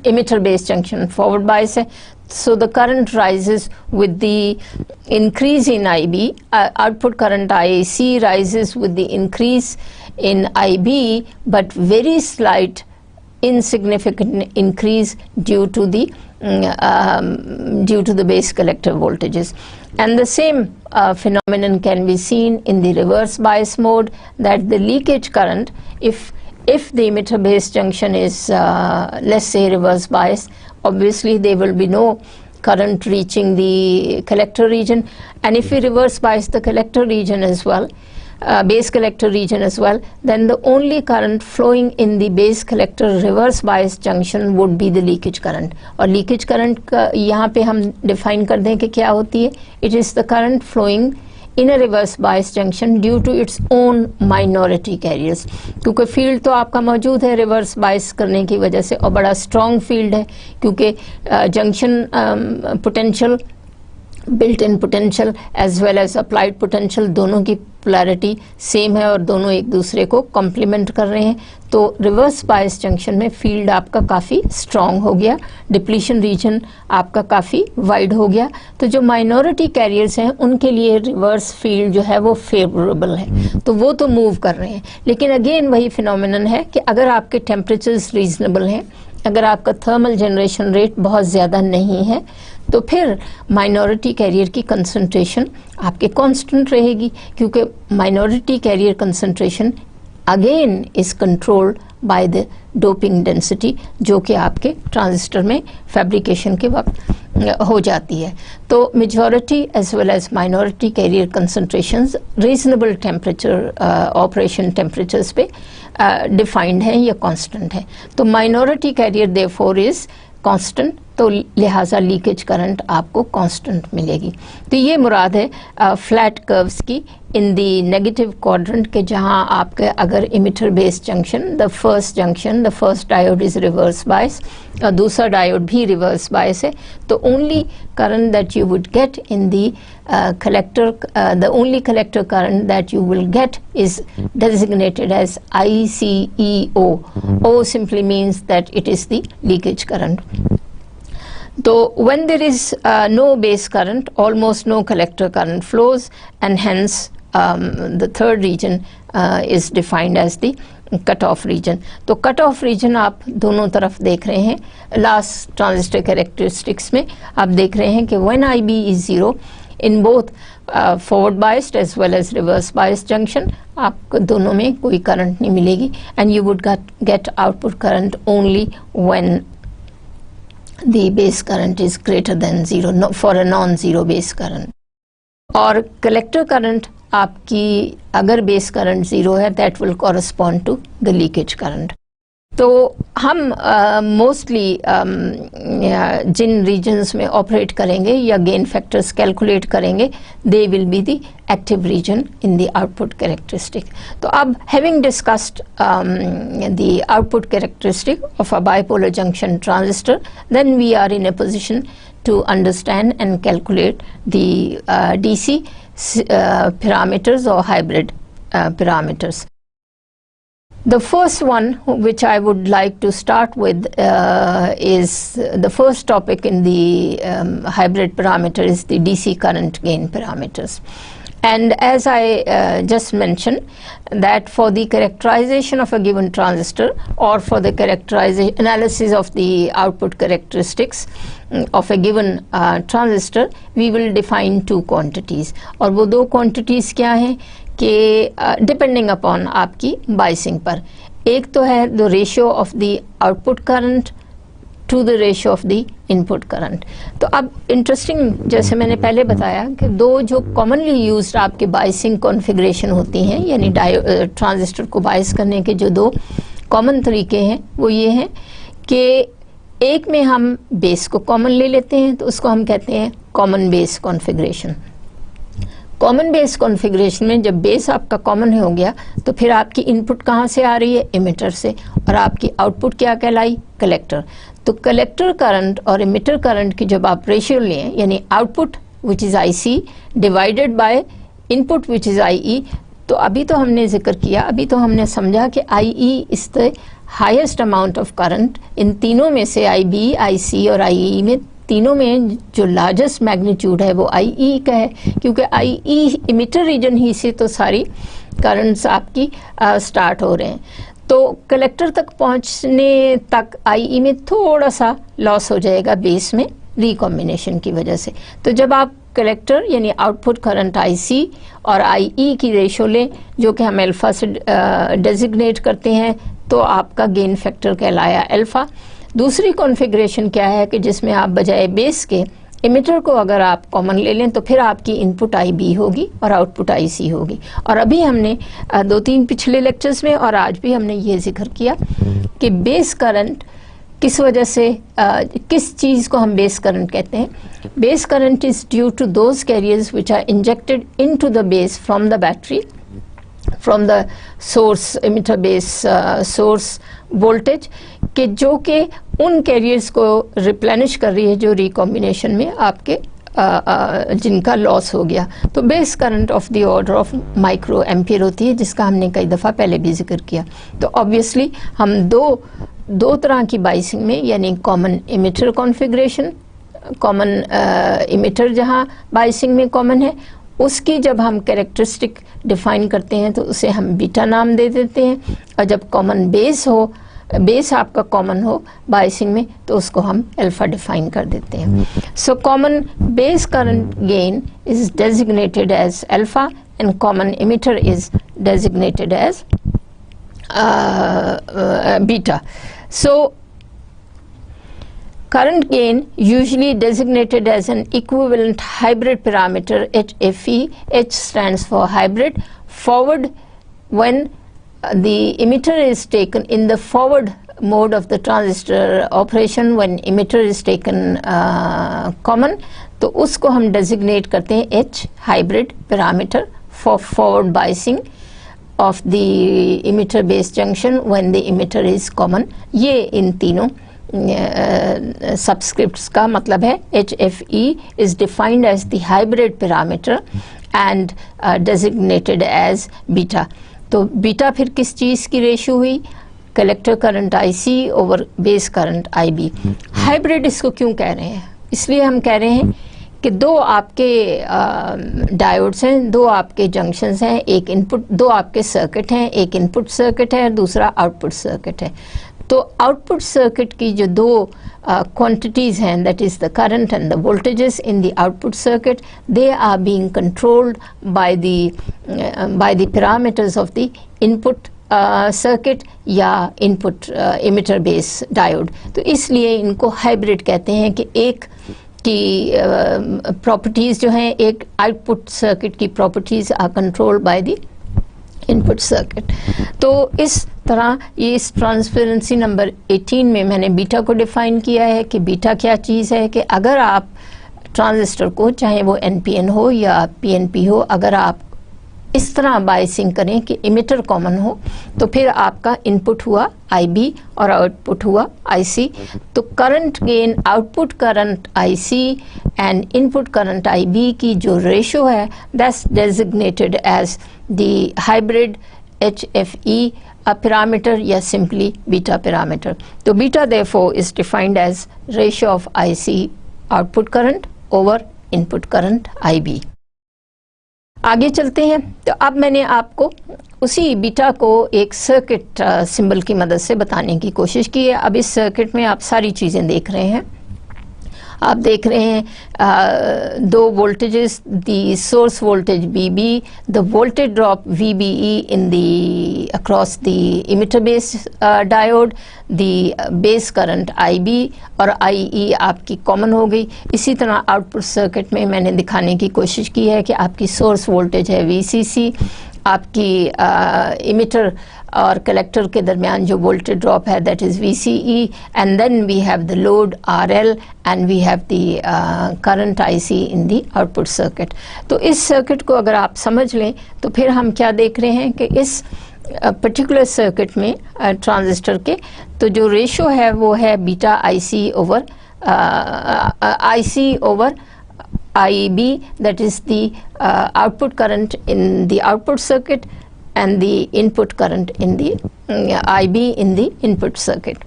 emitter base junction forward bias है. So the current rises with the increase in IB, output current IAC rises with the increase in IB, but very slight insignificant increase due to the base collector voltages. And the same phenomenon can be seen in the reverse bias mode, that the leakage current, if the emitter base junction is let's say reverse bias, obviously there will be no current reaching the collector region, and if we reverse bias the collector region as well, base collector region as well, then the only current flowing in the base collector reverse bias junction would be the leakage current. और leakage current का यहाँ पे हम define कर दें कि क्या होती है. It is the current flowing in a reverse bias junction due to its own minority carriers. क्योंकि फील्ड तो आपका मौजूद है रिवर्स बायस करने की वजह से, और बड़ा स्ट्रॉन्ग फील्ड है, क्योंकि junction potential, built in potential as well as applied potential दोनों की पोलैरिटी सेम है और दोनों एक दूसरे को कॉम्प्लीमेंट कर रहे हैं. तो रिवर्स बायस जंक्शन में फील्ड आपका काफ़ी स्ट्रॉन्ग हो गया, डिप्लीशन रीजन आपका काफ़ी वाइड हो गया. तो जो माइनॉरिटी कैरियर्स हैं उनके लिए रिवर्स फील्ड जो है वो फेवरेबल है, तो वो तो मूव कर रहे हैं. लेकिन अगेन वही फिनोमिनन है कि अगर आपके टेम्परेचर्स रीजनेबल हैं, अगर आपका थर्मल जनरेशन रेट बहुत ज़्यादा नहीं है, तो फिर माइनॉरिटी कैरियर की कंसंट्रेशन आपके कांस्टेंट रहेगी, क्योंकि minority carrier concentration again is controlled by the doping density, जो कि आपके ट्रांजिस्टर में फैब्रिकेशन के वक्त हो जाती है. तो majority as well as minority carrier concentrations reasonable temperature operation temperatures पे डिफाइंड हैं या कांस्टेंट है. तो minority carrier therefore is constant, तो लिहाजा लीकेज करंट आपको कांस्टेंट मिलेगी. तो ये मुराद है फ्लैट कर्व्स की इन दी नेगेटिव क्वाड्रेंट के, जहां आपके अगर emitter base junction the first diode is reverse bias और दूसरा डायोड भी रिवर्स बायस है, तो only current that you would get in the collector, the only collector current that you will get is designated as ICEO. O simply means that it is the leakage current. So when there is no base current, almost no collector current flows, and hence the third region is defined as the cut off region. तो कट ऑफ रीजन आप दोनों तरफ देख रहे हैं. लास्ट ट्रांजिस्टर कैरेक्टरिस्टिक्स में आप देख रहे हैं कि when IB is 0 in both forward biased as well as reverse biased junction, आपको दोनों में कोई करंट नहीं मिलेगी, and you would get output current only when the base current is greater than 0, no, for a non-zero base current. और collector current आपकी अगर बेस करंट 0 है, that will correspond to the leakage current. तो हम मोस्टली जिन रीजन्स में ऑपरेट करेंगे या गेन फैक्टर्स कैलकुलेट करेंगे, they will be the active region in the output characteristic. तो अब having discussed the output characteristic of a bipolar junction transistor, then we are in a position to understand and calculate the DC parameters or hybrid parameters. The first one which I would like to start with is the first topic in the hybrid parameter is the DC current gain parameters. And as I just mentioned that for the characterization of a given transistor or for the analysis of the output characteristics of a given transistor, we will define two quantities. और वो दो quantities क्या हैं कि depending upon आपकी biasing पर, एक तो है the ratio of the output current to the ratio of the input current. तो अब इंटरेस्टिंग, जैसे मैंने पहले बताया कि दो जो कॉमनली यूज्ड आपके बाइसिंग कॉन्फ़िगरेशन होती हैं, यानी ट्रांजिस्टर को बाइस करने के जो दो कॉमन तरीके हैं वो ये हैं कि एक में हम बेस को कॉमन ले लेते हैं, तो उसको हम कहते हैं common base configuration. Common base configuration में जब बेस आपका कॉमन हो गया, तो फिर आपकी इनपुट कहाँ से आ रही है? इमिटर से, और आपकी आउटपुट क्या कहलाई? कलेक्टर. तो कलेक्टर करंट और इमिटर करंट की जब आप रेशियो लें, यानी output which is IC divided by input which is IE, तो अभी तो हमने जिक्र किया, अभी तो हमने समझा कि IE is the highest amount of current. इन तीनों में से IB, IC और IE में तीनों में जो लार्जेस्ट मैग्नीट्यूड है वो IE का है, क्योंकि IE इमिटर रीजन ही से तो सारी करंट्स आपकी स्टार्ट हो रहे हैं। तो कलेक्टर तक पहुंचने तक IE में थोड़ा सा लॉस हो जाएगा बेस में रिकॉम्बिनेशन की वजह से। तो जब आप कलेक्टर यानी आउटपुट करंट IC और IE की रेशो लें, जो कि हम अल्फ़ा से डेजिग्नेट करते हैं, तो आपका गेन फैक्टर कहलाया अल्फ़ा। दूसरी कॉन्फ़िगरेशन क्या है कि जिसमें आप बजाय बेस के इमिटर को अगर आप कॉमन ले लें तो फिर आपकी इनपुट IB होगी और आउटपुट IC होगी। और अभी हमने 2-3 पिछले लेक्चर्स में और आज भी हमने ये जिक्र किया कि बेस करंट किस वजह से किस चीज़ को हम बेस करंट कहते हैं। Base current is due to those carriers which are injected into the base from the battery, from the source emitter base source voltage, कि जो कि उन कैरियर्स को रिप्लेनिश कर रही है जो रिकॉम्बिनेशन में आपके जिनका लॉस हो गया। तो base current of the order of micro ampere होती है, जिसका हमने कई दफ़ा पहले भी जिक्र किया। तो ऑब्वियसली हम दो तरह की बाइसिंग में, यानी common emitter configuration, common emitter जहाँ बाइसिंग में कॉमन है, उसकी जब हम कैरेक्टरिस्टिक डिफ़ाइन करते हैं तो उसे हम बीटा नाम दे देते हैं। और जब कॉमन बेस हो, बेस आपका कॉमन हो बाइसिंग में, तो उसको हम अल्फ़ा डिफ़ाइन कर देते हैं। So common base current gain is designated as alpha and common emitter is designated as beta. So current gain usually designated as an equivalent hybrid parameter HFE. H stands for hybrid. Forward, when the emitter is taken in the forward mode of the transistor operation, when emitter is taken common, तो उसको हम designate करते हैं H hybrid parameter for forward biasing of the emitter base junction when the emitter is common. ये इन तीनों subscripts का मतलब है. HFE is defined as the hybrid parameter and designated as beta. तो बीटा फिर किस चीज़ की रेशियो हुई? Collector current IC over base current IB. Hybrid इसको क्यों कह रहे हैं? इसलिए हम कह रहे हैं कि दो आपके डायोड्स हैं, दो आपके जंक्शंस हैं, एक इनपुट, दो आपके सर्किट हैं, एक इनपुट सर्किट है और दूसरा आउटपुट सर्किट है. तो आउटपुट सर्किट की जो दो quantities हैं, that is the current and the voltages in the output circuit, they are being controlled by the parameters of the input circuit या इनपुट इमिटर बेस डायोड. तो इसलिए इनको हाइब्रिड कहते हैं कि एक की प्रॉपर्टीज़ जो हैं, एक आउटपुट सर्किट की properties are controlled by the input circuit. तो इस तरह ये इस ट्रांसपेरेंसी नंबर 18 में मैंने बीटा को डिफ़ाइन किया है कि बीटा क्या चीज़ है. कि अगर आप ट्रांजिस्टर को, चाहे वो NPN हो या PNP हो, अगर आप इस तरह बाइसिंग करें कि इमिटर कॉमन हो, तो फिर आपका इनपुट हुआ IB और आउटपुट हुआ IC. तो current gain output current IC and input current IB की जो रेशो है, that's designated as the hybrid HFE a parameter या सिंपली बीटा पैरामीटर. तो beta therefore is defined as ratio of IC output current over input current IB. आगे चलते हैं. तो अब मैंने आपको उसी बीटा को एक सर्किट सिंबल की मदद से बताने की कोशिश की है. अब इस सर्किट में आप सारी चीज़ें देख रहे हैं. आप देख रहे हैं दो voltages, the source voltage BB, the voltage drop VBE in the across the emitter base diode, the base current IB और IE आपकी कॉमन हो गई. इसी तरह आउटपुट सर्किट में मैंने दिखाने की कोशिश की है कि आपकी सोर्स वोल्टेज है VCC, आपकी इमिटर और कलेक्टर के दरमियान जो वोल्टेज ड्रॉप है that is VCE, and then we have the load RL and we have the current IC in the output circuit. तो इस सर्किट को अगर आप समझ लें तो फिर हम क्या देख रहे हैं कि इस पर्टिकुलर सर्किट में ट्रांजिस्टर के तो जो रेशो है वो है beta IC over IB, that is the output current in the output circuit, and the input current in the IB in the input circuit.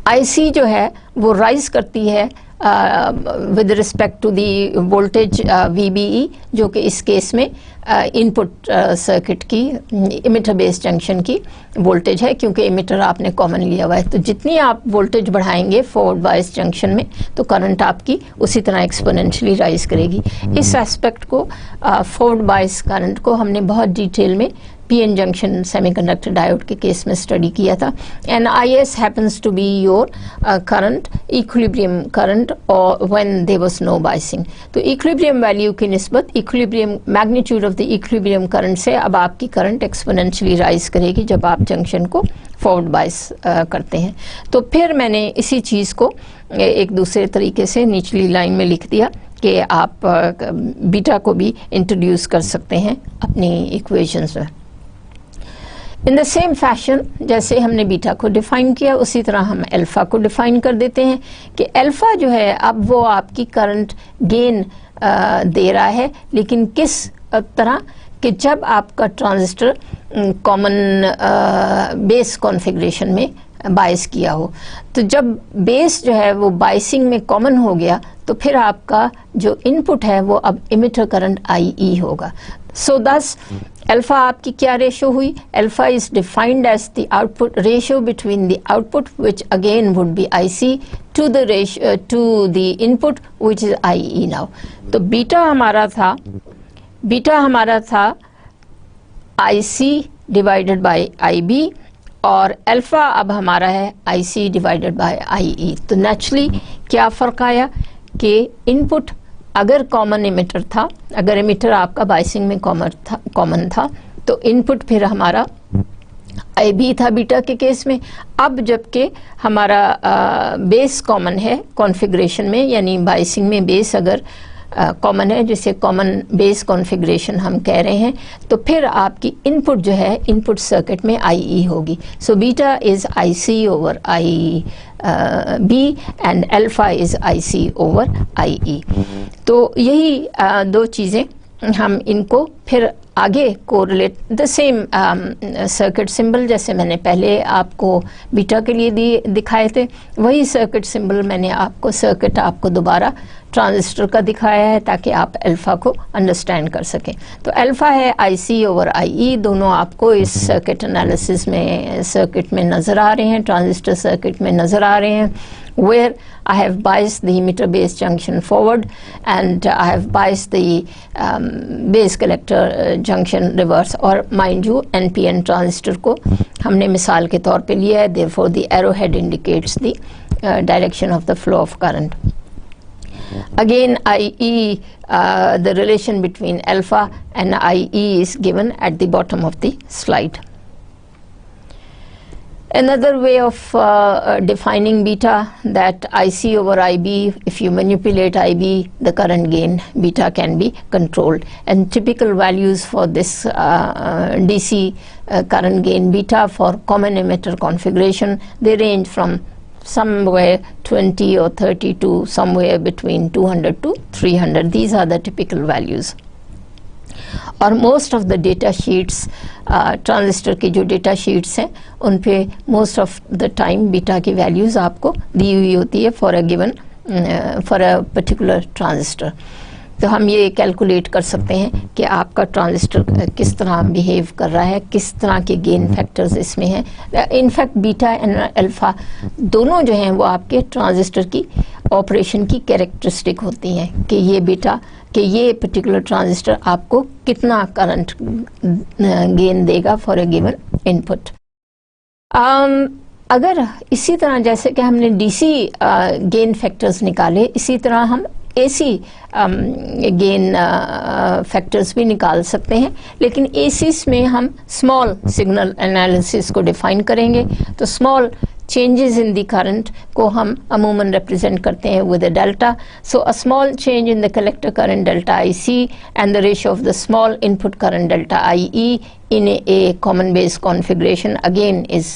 IC जो है वो राइज करती है with respect to the voltage VBE, जो कि इस केस में इनपुट सर्किट की इमिटर बेस जंक्शन की वोल्टेज है, क्योंकि इमिटर आपने कॉमन लिया हुआ है। तो जितनी आप वोल्टेज बढ़ाएंगे फॉरवर्ड बायस जंक्शन में, तो करंट आपकी उसी तरह एक्सपोनेंशियली राइज करेगी। इस एस्पेक्ट को फॉरवर्ड बायस करंट को हमने बहुत डिटेल में PN जंक्शन सेमीकंडक्टर डायोड के केस में स्टडी किया था। And IS happens to be your current equilibrium current or when there was no biasing. तो इक्विलिब्रियम वैल्यू की निस्बत equilibrium magnitude of the equilibrium current से अब आपकी करंट एक्सपोनेंशियली राइज करेगी जब आप जंक्शन को फॉरवर्ड बायस करते हैं। तो फिर मैंने इसी चीज़ को एक दूसरे तरीके से निचली लाइन में लिख दिया कि आप बीटा को भी इंट्रोड्यूस कर सकते हैं अपनी इक्वेशंस में। इन द सेम फैशन जैसे हमने बीटा को डिफाइन किया, उसी तरह हम अल्फ़ा को डिफाइन कर देते हैं कि अल्फ़ा जो है अब वो आपकी करंट गेन दे रहा है, लेकिन किस तरह कि जब आपका ट्रांजिस्टर कॉमन बेस कॉन्फ़िगरेशन में बायस किया हो। तो जब बेस जो है वो बायसिंग में कॉमन हो गया, तो फिर आपका जो इनपुट है वो अब इमिटर करंट IE होगा। सो दस अल्फा आपकी क्या रेशो हुई? Alpha is defined as the output ratio between the output which again would be IC to the ratio to the input which is IE now. तो बीटा हमारा था IC डिवाइडेड बाय IB, और अल्फा अब हमारा है IC डिवाइडेड बाय IE। तो नेचुरली क्या फ़र्क आया कि इनपुट अगर कॉमन इमिटर था, अगर इमिटर आपका बायसिंग में कॉमन था, तो इनपुट फिर हमारा IB था बीटा के केस में। अब जबकि हमारा बेस कॉमन है कॉन्फ़िगरेशन में, यानी बायसिंग में बेस अगर कॉमन है, जिसे कॉमन बेस कॉन्फ़िगरेशन हम कह रहे हैं, तो फिर आपकी इनपुट जो है इनपुट सर्किट में IE होगी। So beta is IC over IB and alpha is IC over IE। तो यही दो चीज़ें हम इनको फिर आगे correlate the same circuit symbol, जैसे मैंने पहले आपको बीटा के लिए दिखाए थे, वही सर्किट सिंबल मैंने आपको दोबारा ट्रांजिस्टर का दिखाया है ताकि आप अल्फ़ा को अंडरस्टैंड कर सकें। तो अल्फ़ा है IC ओवर IE, दोनों आपको इस सर्किट एनालिसिस में सर्किट में नज़र आ रहे हैं, ट्रांजिस्टर सर्किट में नज़र आ रहे हैं, where I have biased the emitter base junction forward and I have biased the base collector junction reverse, और mind you NPN ट्रांजिस्टर को हमने मिसाल के तौर पे लिया है, therefore the arrowhead indicates the direction of the flow of current. Again IE, the relation between alpha and IE is given at the bottom of the slide. Another way of defining beta, that IC over IB, if you manipulate IB, the current gain beta can be controlled, and typical values for this DC current gain beta for common emitter configuration, they range from somewhere 20 or 30 to somewhere between 200 to 300. These are the typical values. और most of the data sheets, transistor की जो डेटा शीट्स हैं उन पे most of the time beta की वैल्यूज़ आपको दी हुई होती है फॉर अ पर्टिकुलर ट्रांजिस्टर। तो हम ये कैलकुलेट कर सकते हैं कि आपका ट्रांजिस्टर किस तरह बिहेव कर रहा है, किस तरह के गेन फैक्टर्स इसमें हैं। इनफैक्ट बीटा एंड अल्फ़ा दोनों जो हैं वो आपके ट्रांजिस्टर की ऑपरेशन की कैरेक्टरिस्टिक होती हैं कि ये बीटा कि ये पर्टिकुलर ट्रांजिस्टर आपको कितना करंट गेन देगा फॉर अ गिवन इनपुट। अगर इसी तरह जैसे कि हमने DC गेन फैक्टर्स निकाले, इसी तरह हम AC गेन फैक्टर्स भी निकाल सकते हैं, लेकिन ACs में हम स्मॉल सिग्नल एनालिसिस को डिफाइन करेंगे। तो small changes in the current को हम अमूमन represent करते हैं with a delta. So a small change in the collector current delta IC and the ratio of the small input current delta IE in a common base configuration again is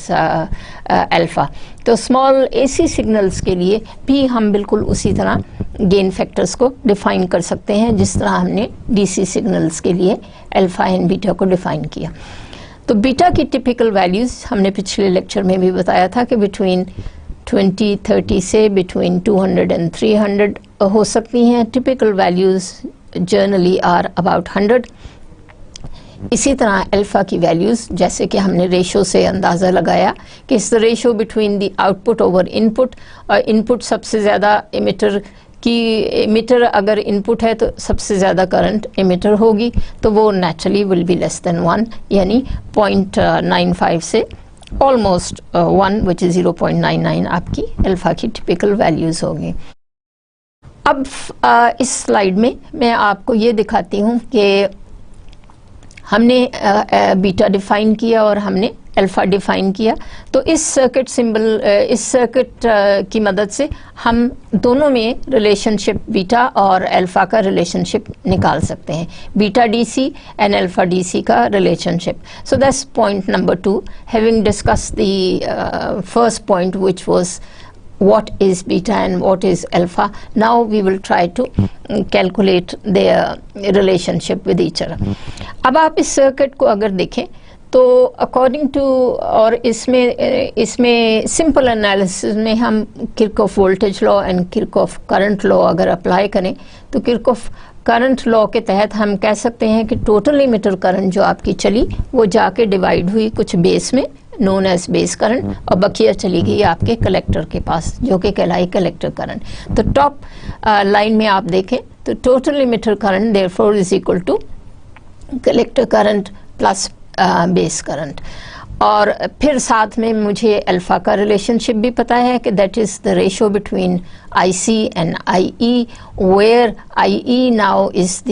alpha. तो small AC signals के लिए भी हम बिल्कुल उसी तरह गेन फैक्टर्स को डिफाइन कर सकते हैं, जिस तरह हमने डीसी सिग्नल्स के लिए अल्फा एंड बीटा को डिफाइन किया। तो बीटा की टिपिकल वैल्यूज़ हमने पिछले लेक्चर में भी बताया था कि बिटवीन 20-30 से बिटवीन 200 एंड 300 हो सकती हैं। Typical values generally are about 100। इसी तरह अल्फ़ा की वैल्यूज़, जैसे कि हमने रेशो से अंदाज़ा लगाया कि इस ratio between the output over input, और इनपुट सबसे ज़्यादा एमिटर अगर इनपुट है तो सबसे ज़्यादा करंट एमिटर होगी, तो वो naturally will be less than 1, यानी 0.95 से ऑलमोस्ट 1 विच इज़ 0.99 आपकी अल्फ़ा की टिपिकल वैल्यूज़ होगी। अब इस स्लाइड में मैं आपको ये दिखाती हूँ कि हमने बीटा डिफ़ाइन किया और हमने अल्फ़ा डिफ़ाइन किया। तो इस सर्किट की मदद से हम दोनों में रिलेशनशिप बीटा और अल्फ़ा का रिलेशनशिप निकाल सकते हैं, beta DC and alpha DC का relationship. So that's point number 2, having discussed the first point which was what is beta and what is alpha. Now we will try to calculate their relationship with each other. अब आप इस सर्किट को अगर देखें तो अकॉर्डिंग टू, और इसमें सिंपल एनालिसिस में हम Kirchhoff voltage law and Kirchhoff current law अगर अप्लाई करें तो किरचॉफ करंट लॉ के तहत हम कह सकते हैं कि टोटल इमिटर करंट जो आपकी चली वो जाके डिवाइड हुई कुछ बेस में, नोन एज बेस करंट, और बकिया चली गई आपके कलेक्टर के पास जो कि कहलाई कलेक्टर करंट। तो टॉप लाइन में आप देखें तो total emitter current therefore is equal to collector current plus base current. और फिर साथ में मुझे अल्फ़ा का रिलेशनशिप भी पता है कि that is the ratio between IC and IE, where IE now is the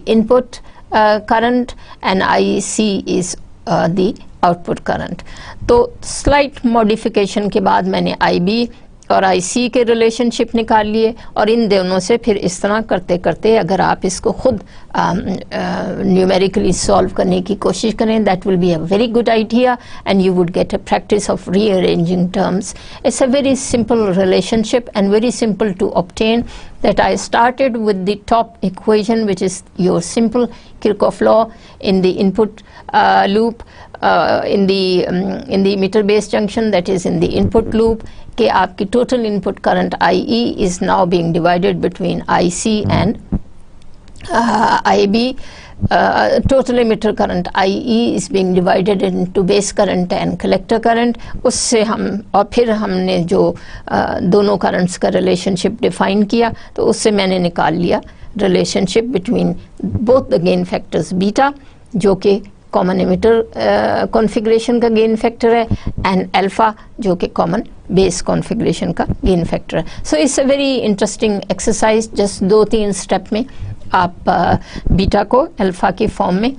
input current and IC is the output current. तो स्लाइट मॉडिफिकेशन के बाद मैंने IB और IC के रिलेशनशिप निकाल लिए, और इन दोनों से फिर इस तरह करते करते अगर आप इसको खुद न्यूमेरिकली सॉल्व करने की कोशिश करें, that will be a very good idea and you would get a practice of rearranging terms. It's a very simple relationship and very simple to obtain, that I started with the top equation which is your simple Kirchhoff law in the input loop, in the emitter base junction, that is in the input loop, कि आपकी total input current IE is now being divided between IC and IB. Total emitter current IE is being divided into base current and collector current. उससे हम, और फिर हमने जो दोनों करंट्स का रिलेशनशिप डिफाइन किया तो उससे मैंने निकाल लिया relationship between both the gain factors beta जो कि कॉमन एमिटर कॉन्फ़िगरेशन का गेन फैक्टर है, एंड अल्फ़ा जो कि कॉमन बेस कॉन्फ़िगरेशन का गेन फैक्टर है। So it's a very interesting exercise. Just 2-3 step में आप बीटा को अल्फ़ा की फॉर्म में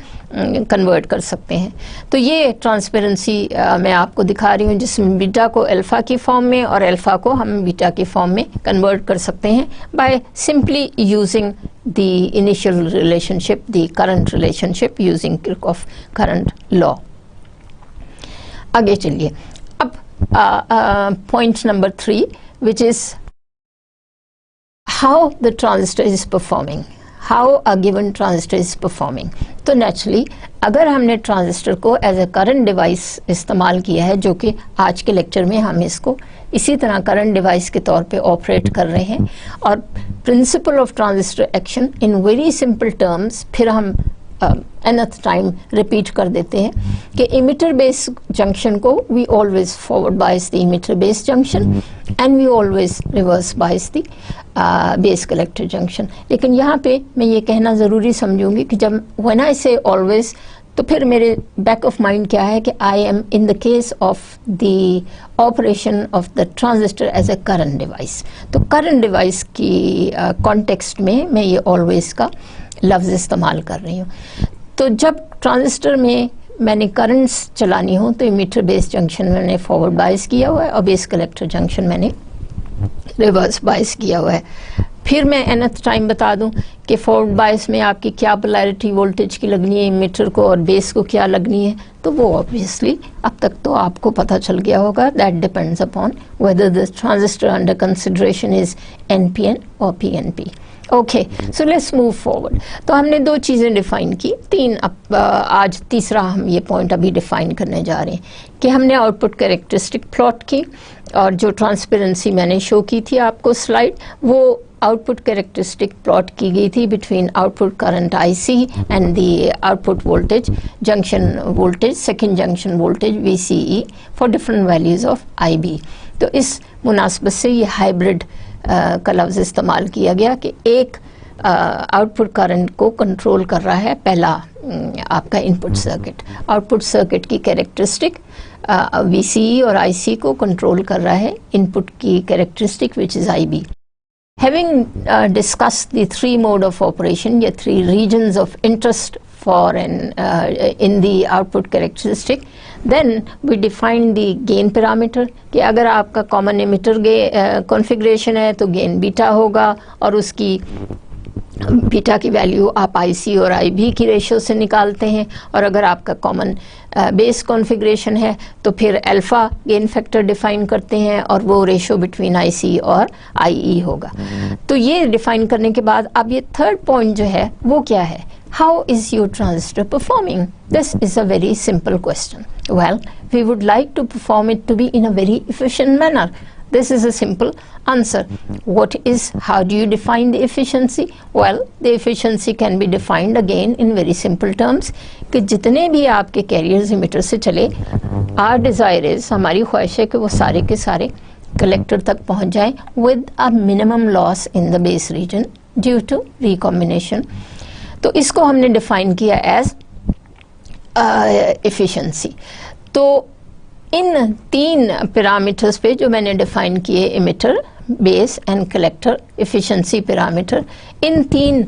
कन्वर्ट कर सकते हैं। तो ये ट्रांसपेरेंसी मैं आपको दिखा रही हूँ जिसमें बीटा को अल्फ़ा की फॉर्म में और अल्फ़ा को हम बीटा की फॉर्म में कन्वर्ट कर सकते हैं by simply using the initial relationship, the current relationship using Kirchhoff current law. आगे चलिए। अब point number 3 which is how the transistor is performing, how a given transistor is performing. तो नेचुरली अगर हमने ट्रांजिस्टर को एज ए करंट डिवाइस इस्तेमाल किया है, जो कि आज के लेक्चर में हम इसको इसी तरह करंट डिवाइस के तौर पे ऑपरेट कर रहे हैं, और principle of transistor action in very simple terms फिर हम nth टाइम रिपीट कर देते हैं कि इमिटर बेस जंक्शन को we always forward bias the emitter base junction and we always reverse bias the base collector junction. लेकिन यहाँ पे मैं ये कहना ज़रूरी समझूंगी कि जब व्हेन आई से ऑलवेज, तो फिर मेरे बैक ऑफ माइंड क्या है कि I am in the case of the operation of the transistor as a current device. तो करंट डिवाइस की कॉन्टेक्स्ट में मैं ये ऑलवेज का लफ्ज़ इस्तेमाल कर रही हूँ। तो जब ट्रांजिस्टर में मैंने करंट्स चलानी हो तो इमिटर बेस जंक्शन मैंने फॉरवर्ड बायस किया हुआ है और बेस कलेक्टर जंक्शन मैंने रिवर्स बायस किया हुआ है। फिर मैं nth टाइम बता दूं कि फॉरवर्ड बायस में आपकी क्या पोलैरिटी वोल्टेज की लगनी है इमिटर को और बेस को क्या लगनी है, तो वो ऑब्वियसली अब तक तो आपको पता चल गया होगा. That depends upon whether the transistor under consideration is NPN और PNP. Okay, so let's move forward. तो हमने दो चीज़ें डिफाइन की, तीन. अब आज तीसरा हम ये पॉइंट अभी डिफाइन करने जा रहे हैं कि हमने आउटपुट कैरेक्टरिस्टिक प्लॉट की और जो ट्रांसपेरेंसी मैंने शो की थी आपको स्लाइड, वो आउटपुट कैरेक्टरिस्टिक प्लॉट की गई थी between output current IC and the output voltage junction voltage, second junction voltage VCE for different values of IB. तो इस मुनासबत से ये हाइब्रिड का लफ्ज़ इस्तेमाल किया गया कि एक आउटपुट करंट को कंट्रोल कर रहा है पहला आपका इनपुट सर्किट, आउटपुट सर्किट की कैरेक्टरिस्टिक VCE और IC को कंट्रोल कर रहा है इनपुट की characteristic which is IB. Having discussed the three mode of operation, या three regions of interest for in the output characteristic, then we define the gain parameter कि अगर आपका common emitter configuration है तो gain बीटा होगा और उसकी बीटा की वैल्यू आप IC और IB की रेशियो से निकालते हैं, और अगर आपका कॉमन बेस कॉन्फ़िगरेशन है तो फिर अल्फ़ा गेन फैक्टर डिफ़ाइन करते हैं और वो रेशियो बिटवीन IC और IE होगा. तो ये डिफ़ाइन करने के बाद अब ये थर्ड पॉइंट जो है वो क्या है, how is your transistor performing? This is a very simple question. Well, we would like to perform it to be in a very efficient manner. This is a simple answer. How do you define the efficiency? Well, the efficiency can be defined again in very simple terms कि जितने भी आपके कैरियर्स इमिटर से चले, our desire is, हमारी ख्वाहिश है कि वो सारे के सारे कलेक्टर तक पहुंच जाएं with a minimum loss in the base region due to recombination. तो इसको हमने डिफाइन किया एज efficiency. तो इन तीन पैरामीटर्स पे जो मैंने डिफाइन किए, emitter, base and collector efficiency parameter, इन तीन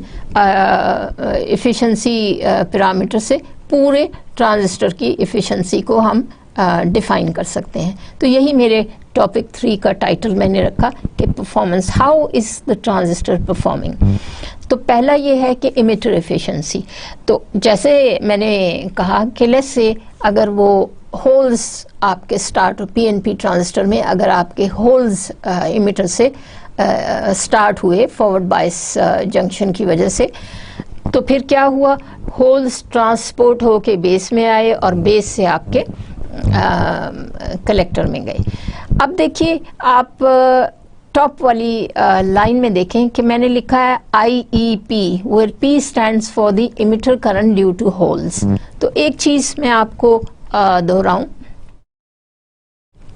एफिशिएंसी पैरामीटर से पूरे ट्रांजिस्टर की एफिशिएंसी को हम डिफाइन कर सकते हैं. तो यही मेरे टॉपिक 3 का टाइटल मैंने रखा कि performance, how is the transistor performing. तो पहला ये है कि इमिटर एफिशिएंसी. तो जैसे मैंने कहा कि लेट्स से अगर वो होल्स आपके स्टार्ट PNP ट्रांजिस्टर में अगर आपके होल्स इमिटर से स्टार्ट हुए फॉरवर्ड बायस जंक्शन की वजह से, तो फिर क्या हुआ, होल्स ट्रांसपोर्ट होके बेस में आए और बेस से आपके कलेक्टर में गए. अब देखिए आप टॉप वाली लाइन में देखें कि मैंने लिखा है IEP, where P stands for the emitter current due to holes. तो एक चीज़ मैं आपको दोहराऊं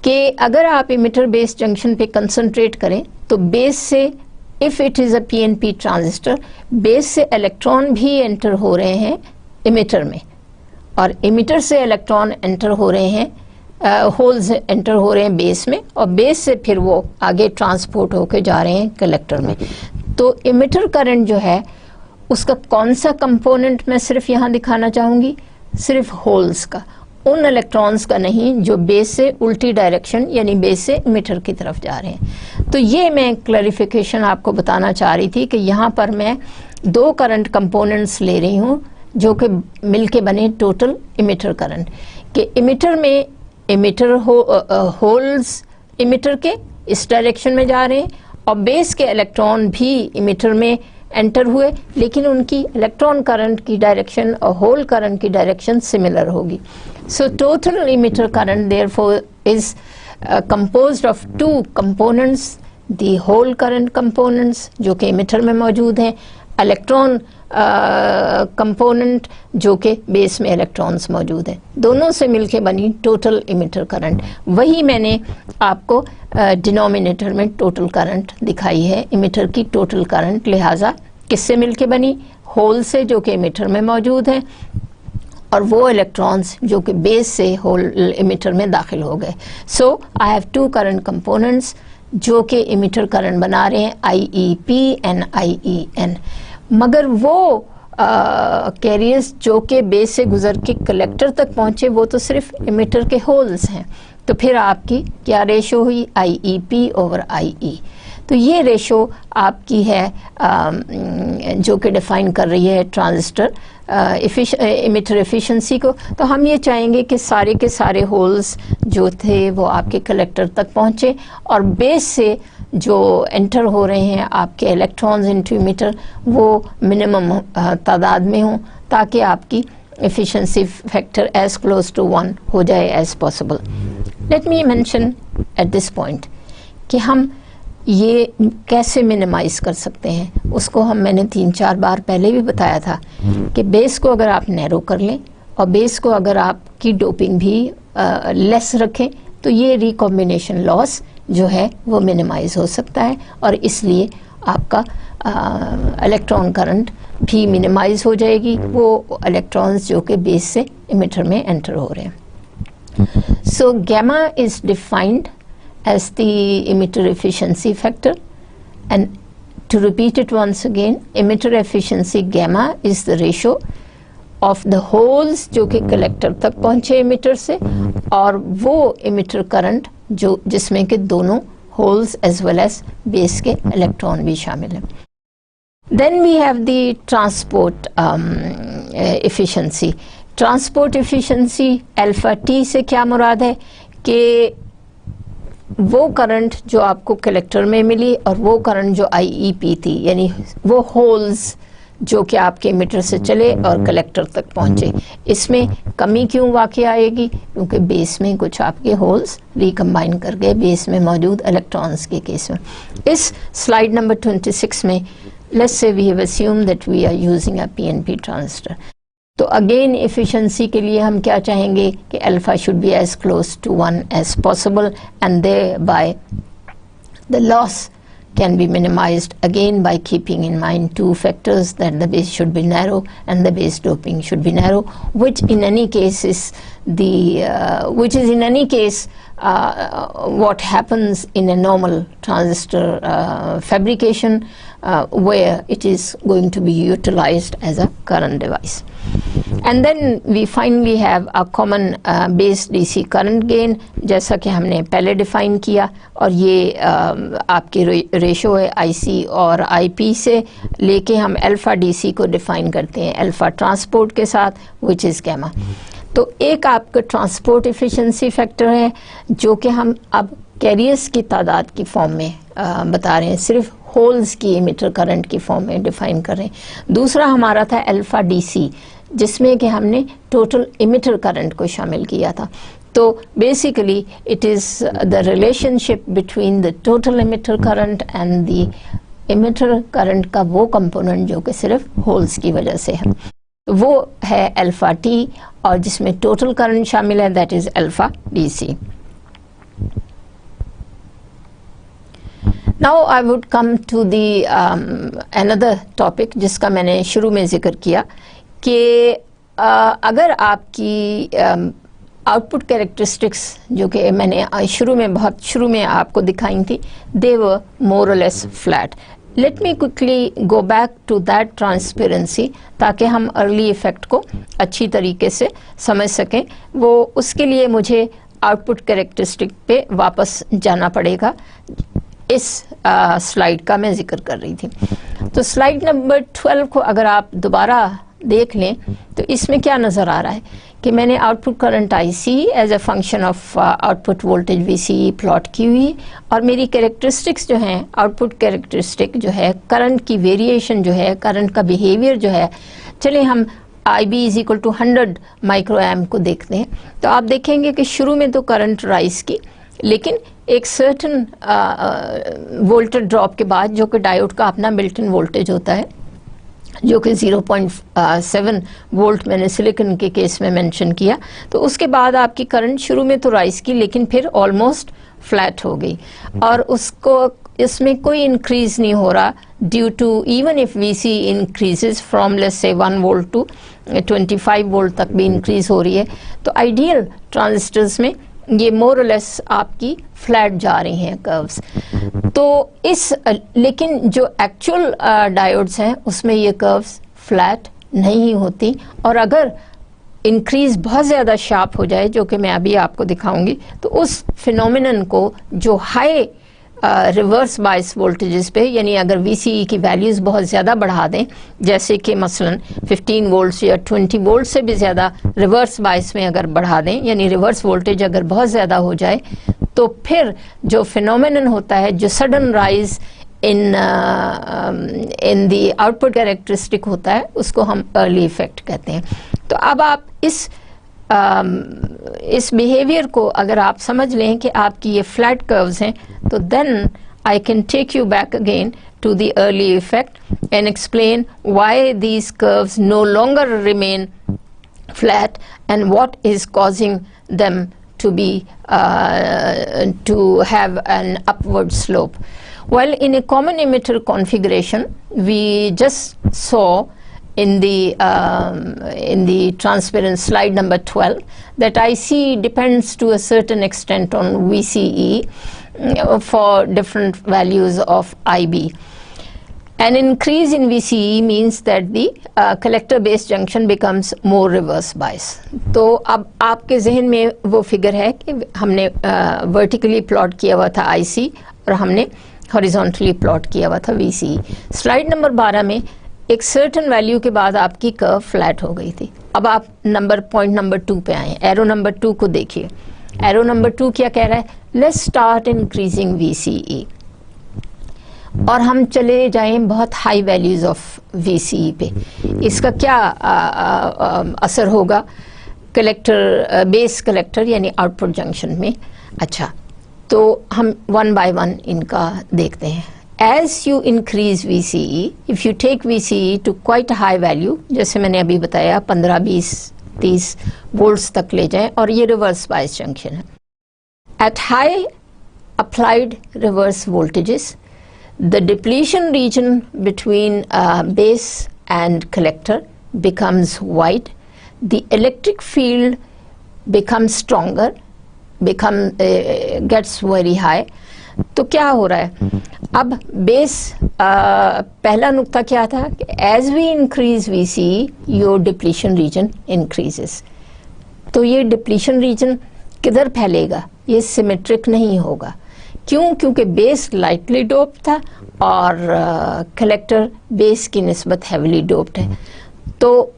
कि अगर आप इमिटर बेस जंक्शन पे कंसंट्रेट करें तो बेस से, if it is a PNP transistor, base से इलेक्ट्रॉन भी एंटर हो रहे हैं इमिटर में और इमिटर से इलेक्ट्रॉन एंटर हो रहे हैं, होल्स एंटर हो रहे हैं बेस में, और बेस से फिर वो आगे ट्रांसपोर्ट होके जा रहे हैं कलेक्टर में. तो इमिटर करंट जो है उसका कौन सा कंपोनेंट मैं सिर्फ यहाँ दिखाना चाहूँगी, सिर्फ होल्स का, उन इलेक्ट्रॉन्स का नहीं जो बेस से उल्टी डायरेक्शन यानी बेस से इमिटर की तरफ जा रहे हैं. तो ये मैं क्लैरिफिकेशन आपको बताना चाह रही थी कि यहाँ पर मैं दो करंट कंपोनेंट्स ले रही हूँ जो कि मिलके बने टोटल इमिटर करंट, कि इमिटर में इमिटर होल्स इमिटर के इस डायरेक्शन में जा रहे हैं और बेस के इलेक्ट्रॉन भी इमिटर में एंटर हुए, लेकिन उनकी इलेक्ट्रॉन करंट की डायरेक्शन और होल करंट की डायरेक्शन सिमिलर होगी. So total emitter current therefore is composed of two components, the whole current components जो कि इमिटर में मौजूद हैं, इलेक्ट्रॉन कंपोनेंट जो कि बेस में इलेक्ट्रॉन्स मौजूद हैं, दोनों से मिलके बनी टोटल इमिटर करंट. वही मैंने आपको डिनोमिनेटर में टोटल करंट दिखाई है, इमिटर की टोटल करंट, लिहाजा किससे मिलके बनी, होल से जो कि इमिटर में मौजूद हैं और वो इलेक्ट्रॉन्स जो कि बेस से होल इमिटर में दाखिल हो गए. So I have two current components जो कि इमिटर करंट बना रहे हैं, IEP एंड IEN. मगर वो कैरियर्स जो कि बेस से गुजर के कलेक्टर तक पहुंचे वो तो सिर्फ इमिटर के होल्स हैं. तो फिर आपकी क्या रेशो हुई, IEP ओवर IE. तो ये रेशो आपकी है जो कि डिफाइन कर रही है ट्रांजिस्टर इमिटर एफिशिएंसी को। तो हम ये चाहेंगे कि सारे के सारे होल्स जो थे वो आपके कलेक्टर तक पहुँचे और बेस से जो एंटर हो रहे हैं आपके इलेक्ट्रॉन्स इनटू इमिटर वो मिनिमम तादाद में हों, ताकि आपकी efficiency factor as close to 1 हो जाए as possible. Let me mention at this point कि हम ये कैसे मिनिमाइज कर सकते हैं, उसको मैंने 3-4 बार पहले भी बताया था कि बेस को अगर आप नैरो कर लें और बेस को अगर आपकी डोपिंग भी लेस रखें तो ये रिकॉम्बिनेशन लॉस जो है वो मिनिमाइज हो सकता है और इसलिए आपका इलेक्ट्रॉन करंट भी मिनिमाइज हो जाएगी, वो इलेक्ट्रॉन्स जो कि बेस से इमिटर में एंटर हो रहे हैं। So gamma is defined as the emitter efficiency factor, and to repeat it once again, emitter efficiency gamma is the ratio of the holes जो कि कलेक्टर तक पहुँचे emitter से और वो emitter current जो जिसमें के दोनों holes as well as base के इलेक्ट्रॉन भी शामिल हैं। Then we have the transport efficiency. Transport efficiency alpha t से क्या मुराद है कि वो करंट जो आपको कलेक्टर में मिली और वो करंट जो IEP थी, यानी वो होल्स जो कि आपके मीटर से चले और कलेक्टर तक पहुंचे, इसमें कमी क्यों वाक़ई आएगी? क्योंकि बेस में कुछ आपके होल्स रिकम्बाइन कर गए बेस में मौजूद इलेक्ट्रॉन्स के केस में। इस स्लाइड नंबर 26 में let's say we have assume that we are using a PNP transistor. तो अगेन एफिशिएंसी के लिए हम क्या चाहेंगे कि alpha should be as close to 1 as possible and thereby the loss can be minimized again by keeping in mind two factors, that the base should be narrow and the base doping should be narrow, which in any case is what happens in a normal transistor fabrication where it is going to be utilized as a current device. And then we finally have a common base DC current gain, जैसा कि हमने पहले डिफाइन किया, और ये आपके रेशो है IC और IP से लेके हम अल्फा DC को डिफाइन करते हैं अल्फा ट्रांसपोर्ट के साथ, विच इज़ गैमा। तो एक आपका ट्रांसपोर्ट एफिशिएंसी फैक्टर है जो कि हम अब कैरियर्स की तादाद की फॉर्म में बता रहे हैं, सिर्फ होल्स की इमिटर करंट की फॉर्म में डिफाइन कर रहे हैं। दूसरा हमारा था अल्फा DC, जिसमें कि हमने टोटल इमिटर करंट को शामिल किया था। तो basically it is the relationship between the total emitter current and the emitter current का वो कंपोनेंट जो कि सिर्फ होल्स की वजह से है, वो है अल्फा T, और जिसमें टोटल करंट शामिल है that is alpha DC। Now I would come to the another topic जिसका मैंने शुरू में जिक्र किया कि अगर आपकी आउटपुट कैरेक्टरिस्टिक्स जो कि मैंने बहुत शुरू में आपको दिखाई थी, they were more or less flat. Let me quickly go back to that transparency ताकि हम अर्ली इफ़ेक्ट को अच्छी तरीके से समझ सकें। वो उसके लिए मुझे आउटपुट कैरेक्टरिस्टिक पे वापस जाना पड़ेगा। इस स्लाइड का मैं जिक्र कर रही थी। तो स्लाइड नंबर 12 को अगर आप दोबारा देख लें तो इसमें क्या नज़र आ रहा है कि मैंने output current IC as a function of output voltage VCE plot की हुई, और मेरी कैरेक्टरिस्टिक्स जो हैं, आउटपुट कैरेक्टरिस्टिक जो है, करंट की वेरिएशन जो है, करंट का बिहेवियर जो है, चले हम IB is equal to 100 micro amp को देखते हैं। तो आप देखेंगे कि शुरू में तो करंट राइज की, लेकिन एक सर्टन वोल्टेज ड्रॉप के बाद, जो कि डायोड का अपना बिल्ट इन वोल्टेज होता है, जो कि 0.7 वोल्ट मैंने सिलिकॉन के केस में मेंशन किया, तो उसके बाद आपकी करंट शुरू में तो राइज की लेकिन फिर ऑलमोस्ट फ्लैट हो गई, और उसको इसमें कोई इंक्रीज नहीं हो रहा due to even if VC increases from let's say 1 volt to 25 volt तक भी इंक्रीज हो रही है। तो आइडियल ट्रांजिस्टर्स में ये मोर और लेस आपकी फ्लैट जा रही हैं कर्व्स। तो लेकिन जो एक्चुअल डायोड्स हैं उसमें ये कर्व्स फ्लैट नहीं होती, और अगर इंक्रीज बहुत ज़्यादा शार्प हो जाए, जो कि मैं अभी आपको दिखाऊंगी, तो उस फिनोमिनन को, जो हाई रिवर्स बायस वोल्टेजेस पे, यानी अगर VCE की वैल्यूज़ बहुत ज़्यादा बढ़ा दें, जैसे कि मसलन 15 वोल्ट्स या 20 वोल्ट से भी ज़्यादा रिवर्स बायस में अगर बढ़ा दें, यानी रिवर्स वोल्टेज अगर बहुत ज़्यादा हो जाए, तो फिर जो फिनोमेनन होता है, जो sudden rise in the output characteristic होता है, उसको हम अर्ली इफेक्ट कहते हैं। तो अब आप इस बिहेवियर को अगर आप समझ लें कि आपकी ये फ्लैट कर्व्स हैं, तो then I can take you back again to the early effect and explain why these curves no longer remain flat and what is causing them to be to have an upward slope. Well, in a common emitter configuration, we just saw in the transparent slide number 12 that IC depends to a certain extent on VCE for different values of IB. An increase in VCE means that the collector base junction becomes more reverse bias. तो अब आपके जहन में वो फिगर है कि हमने वर्टिकली प्लॉट किया हुआ था IC और हमने हॉरिजॉन्टली प्लॉट किया हुआ था VCE. स्लाइड नंबर 12 में एक सर्टेन वैल्यू के बाद आपकी कर्व फ्लैट हो गई थी. अब आप पॉइंट नंबर 2 पे आए. एरो नंबर 2 को देखिए. एरो नंबर 2 क्या कह रहा है? Let's start increasing VCE. और हम चले जाएं बहुत हाई वैल्यूज़ ऑफ VCE पे. इसका क्या असर होगा कलेक्टर बेस कलेक्टर यानी आउटपुट जंक्शन में? अच्छा, तो हम वन बाय वन इनका देखते हैं. As you increase VCE, if you take VCE to quite a high value, जैसे मैंने अभी बताया 15, 20, 30 वोल्ट्स तक ले जाएं, और ये रिवर्स बायस जंक्शन है. At high applied reverse voltages, the depletion region between base and collector becomes wide. The electric field becomes stronger, gets very high. तो क्या हो रहा है? अब बेस पहला नुक्ता क्या था कि as we increase VCE your depletion region increases. तो ये डिप्लीशन रीजन किधर फैलेगा? ये सिमेट्रिक नहीं होगा. क्यों? क्योंकि बेस लाइटली डोप्ड था और कलेक्टर बेस की निस्बत हैवीली डोप्ड है. तो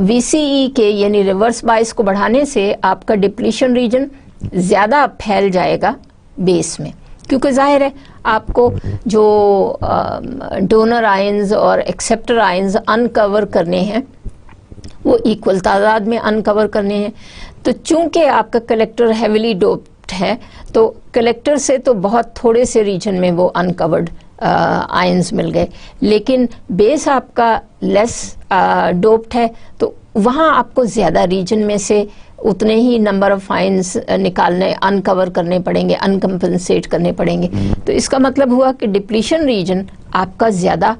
VCE के यानी रिवर्स बायस को बढ़ाने से आपका डिप्लीशन रीजन ज़्यादा फैल जाएगा बेस में, क्योंकि जाहिर है आपको जो डोनर आयंस और एक्सेप्टर आयंस अनकवर करने हैं वो इक्वल तादाद में अनकवर करने हैं. तो चूंकि आपका कलेक्टर हैवीली डोप्ड है, तो कलेक्टर से तो बहुत थोड़े से रीजन में वो अनकवर्ड आयंस मिल गए, लेकिन बेस आपका लेस डोप्ड है, तो वहाँ आपको ज़्यादा रीजन में से उतने ही नंबर ऑफ आयंस निकालने, अनकवर करने पड़ेंगे, अनकम्पनसेट करने पड़ेंगे. तो इसका मतलब हुआ कि डिप्लीशन रीजन आपका ज़्यादा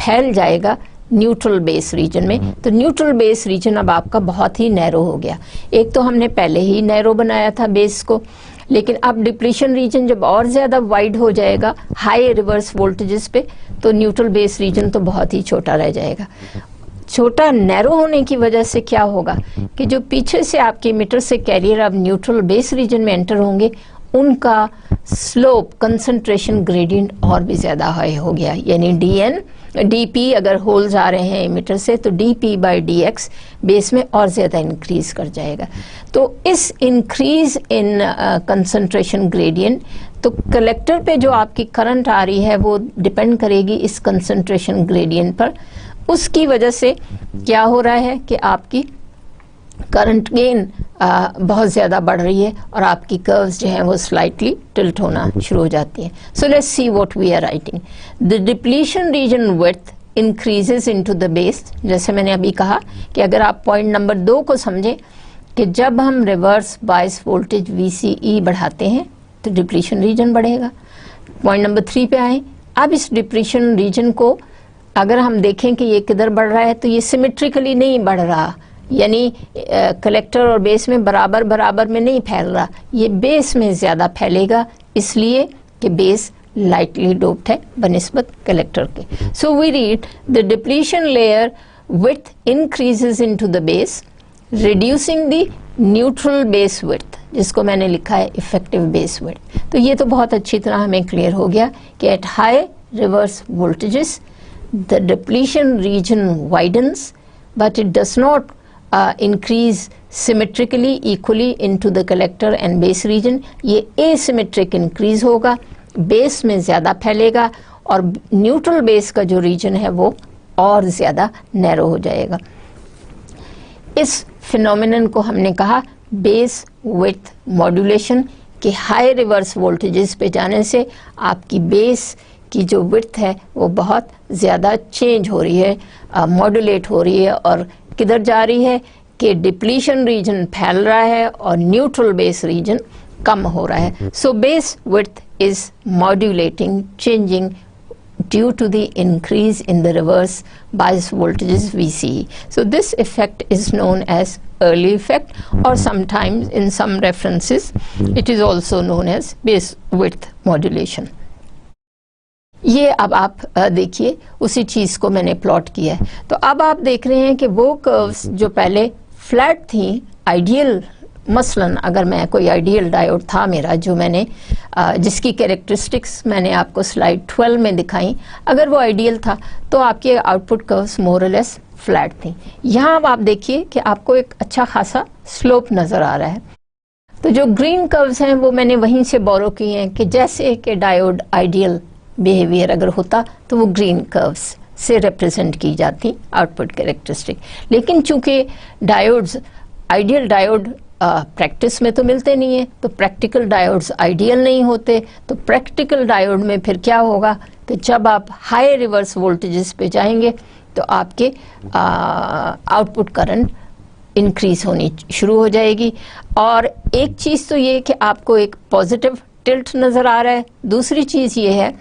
फैल जाएगा न्यूट्रल बेस रीजन में. तो न्यूट्रल बेस रीजन अब आपका बहुत ही नैरो हो गया. एक तो हमने पहले ही नैरो बनाया था बेस को, लेकिन अब डिप्लीशन रीजन जब और ज़्यादा वाइड हो जाएगा हाई रिवर्स वोल्टेजेस पे, तो न्यूट्रल बेस रीजन तो बहुत ही छोटा रह जाएगा. छोटा नैरो होने की वजह से क्या होगा कि जो पीछे से आपके मीटर से कैरियर अब न्यूट्रल बेस रीजन में एंटर होंगे, उनका स्लोप कंसंट्रेशन ग्रेडियंट और भी ज़्यादा हाई हो गया. यानी DP अगर होल्स आ रहे हैं मीटर से, तो DP/dx बेस में और ज़्यादा इंक्रीज कर जाएगा. तो इस इंक्रीज इन कंसंट्रेशन ग्रेडियंट, तो कलेक्टर पे जो आपकी करंट आ रही है वो डिपेंड करेगी इस कंसंट्रेशन ग्रेडियंट पर. उसकी वजह से क्या हो रहा है कि आपकी करंट गेन बहुत ज़्यादा बढ़ रही है और आपकी कर्व्स जो हैं वो स्लाइटली टिल्ट होना शुरू हो जाती हैं. So let's see what we are writing. The depletion region width increases into the base. जैसे मैंने अभी कहा कि अगर आप पॉइंट नंबर 2 को समझें कि जब हम रिवर्स बायस वोल्टेज VCE बढ़ाते हैं तो डिप्लीशन रीजन बढ़ेगा. पॉइंट नंबर 3 पे आए. अब इस डिप्लीशन रीजन को अगर हम देखें कि ये किधर बढ़ रहा है, तो ये सिमेट्रिकली नहीं बढ़ रहा, यानी कलेक्टर और बेस में बराबर बराबर में नहीं फैल रहा, ये बेस में ज़्यादा फैलेगा, इसलिए कि बेस लाइटली डोप्ड है बनिस्बत कलेक्टर के. So we read the depletion layer width increases into the base reducing the neutral base width, जिसको मैंने लिखा है इफेक्टिव बेस विड्थ। तो ये तो बहुत अच्छी तरह हमें क्लियर हो गया कि at high reverse voltages the depletion region widens but it does not increase symmetrically equally into the collector and base region। ये asymmetric increase होगा, बेस में ज़्यादा फैलेगा और न्यूट्रल बेस का जो रीजन है वो और ज़्यादा नैरो हो जाएगा। इस फिनोमिनन को हमने कहा बेस विड्थ मॉड्यूलेशन, कि हाई रिवर्स वोल्टेजेस पे जाने से आपकी बेस की जो विड्थ है वो बहुत ज़्यादा चेंज हो रही है, मॉड्यूलेट हो रही है, और किधर जा रही है कि डिप्लीशन रीजन फैल रहा है और न्यूट्रल बेस रीजन कम हो रहा है। So base width is modulating, changing due to the increase in the reverse bias voltages VCE. So this effect is known as early effect, or sometimes in some references it is also known as base width modulation. ये अब आप देखिए उसी चीज़ को मैंने प्लॉट किया है। तो अब आप देख रहे हैं कि वो कर्व्स जो पहले फ्लैट थी, आइडियल, मसलन अगर मैं कोई आइडियल डायोड था मेरा, जो मैंने जिसकी कैरेक्टरिस्टिक्स मैंने आपको स्लाइड 12 में दिखाई, अगर वो आइडियल था तो आपके आउटपुट कर्व्स मोर और लेस फ्लैट थी। यहाँ अब आप देखिए कि आपको एक अच्छा खासा स्लोप नज़र आ रहा है। तो जो ग्रीन कर्व्स हैं वो मैंने वहीं से बोरो किए हैं कि जैसे कि डायोड आइडियल बिहेवियर अगर होता तो वो ग्रीन कर्व्स से रिप्रेजेंट की जाती आउटपुट कैरेक्टरिस्टिक। लेकिन चूंकि डायोड्स, आइडियल डायोड प्रैक्टिस में तो मिलते नहीं है, तो प्रैक्टिकल डायोड्स आइडियल नहीं होते, तो प्रैक्टिकल डायोड में फिर क्या होगा कि जब आप हाई रिवर्स वोल्टेजेस पे जाएंगे तो आपके आउटपुट करंट इंक्रीज होनी शुरू हो जाएगी। और एक चीज़ तो ये कि आपको एक पॉजिटिव टिल्ट नज़र आ रहा है। दूसरी चीज़ ये है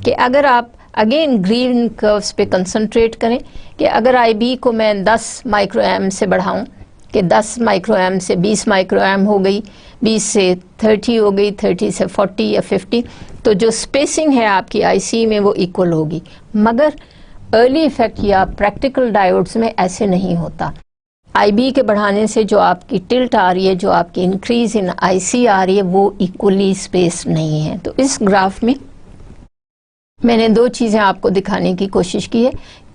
कि अगर आप अगेन ग्रीन कर्व्स पे कंसंट्रेट करें कि अगर IB को मैं 10 माइक्रो एम से बढ़ाऊं, कि 10 माइक्रो एम से 20 माइक्रो एम हो गई, 20 से 30 हो गई, 30 से 40 या 50, तो जो स्पेसिंग है आपकी IC में वो इक्वल होगी। मगर अर्ली इफेक्ट या प्रैक्टिकल डायोड्स में ऐसे नहीं होता। IB के बढ़ाने से जो आपकी टिल्ट आ रही है, जो आपकी इंक्रीज इन IC आ रही है, वो इक्वली स्पेस नहीं है। तो इस ग्राफ में मैंने दो चीज़ें आपको दिखाने की कोशिश की है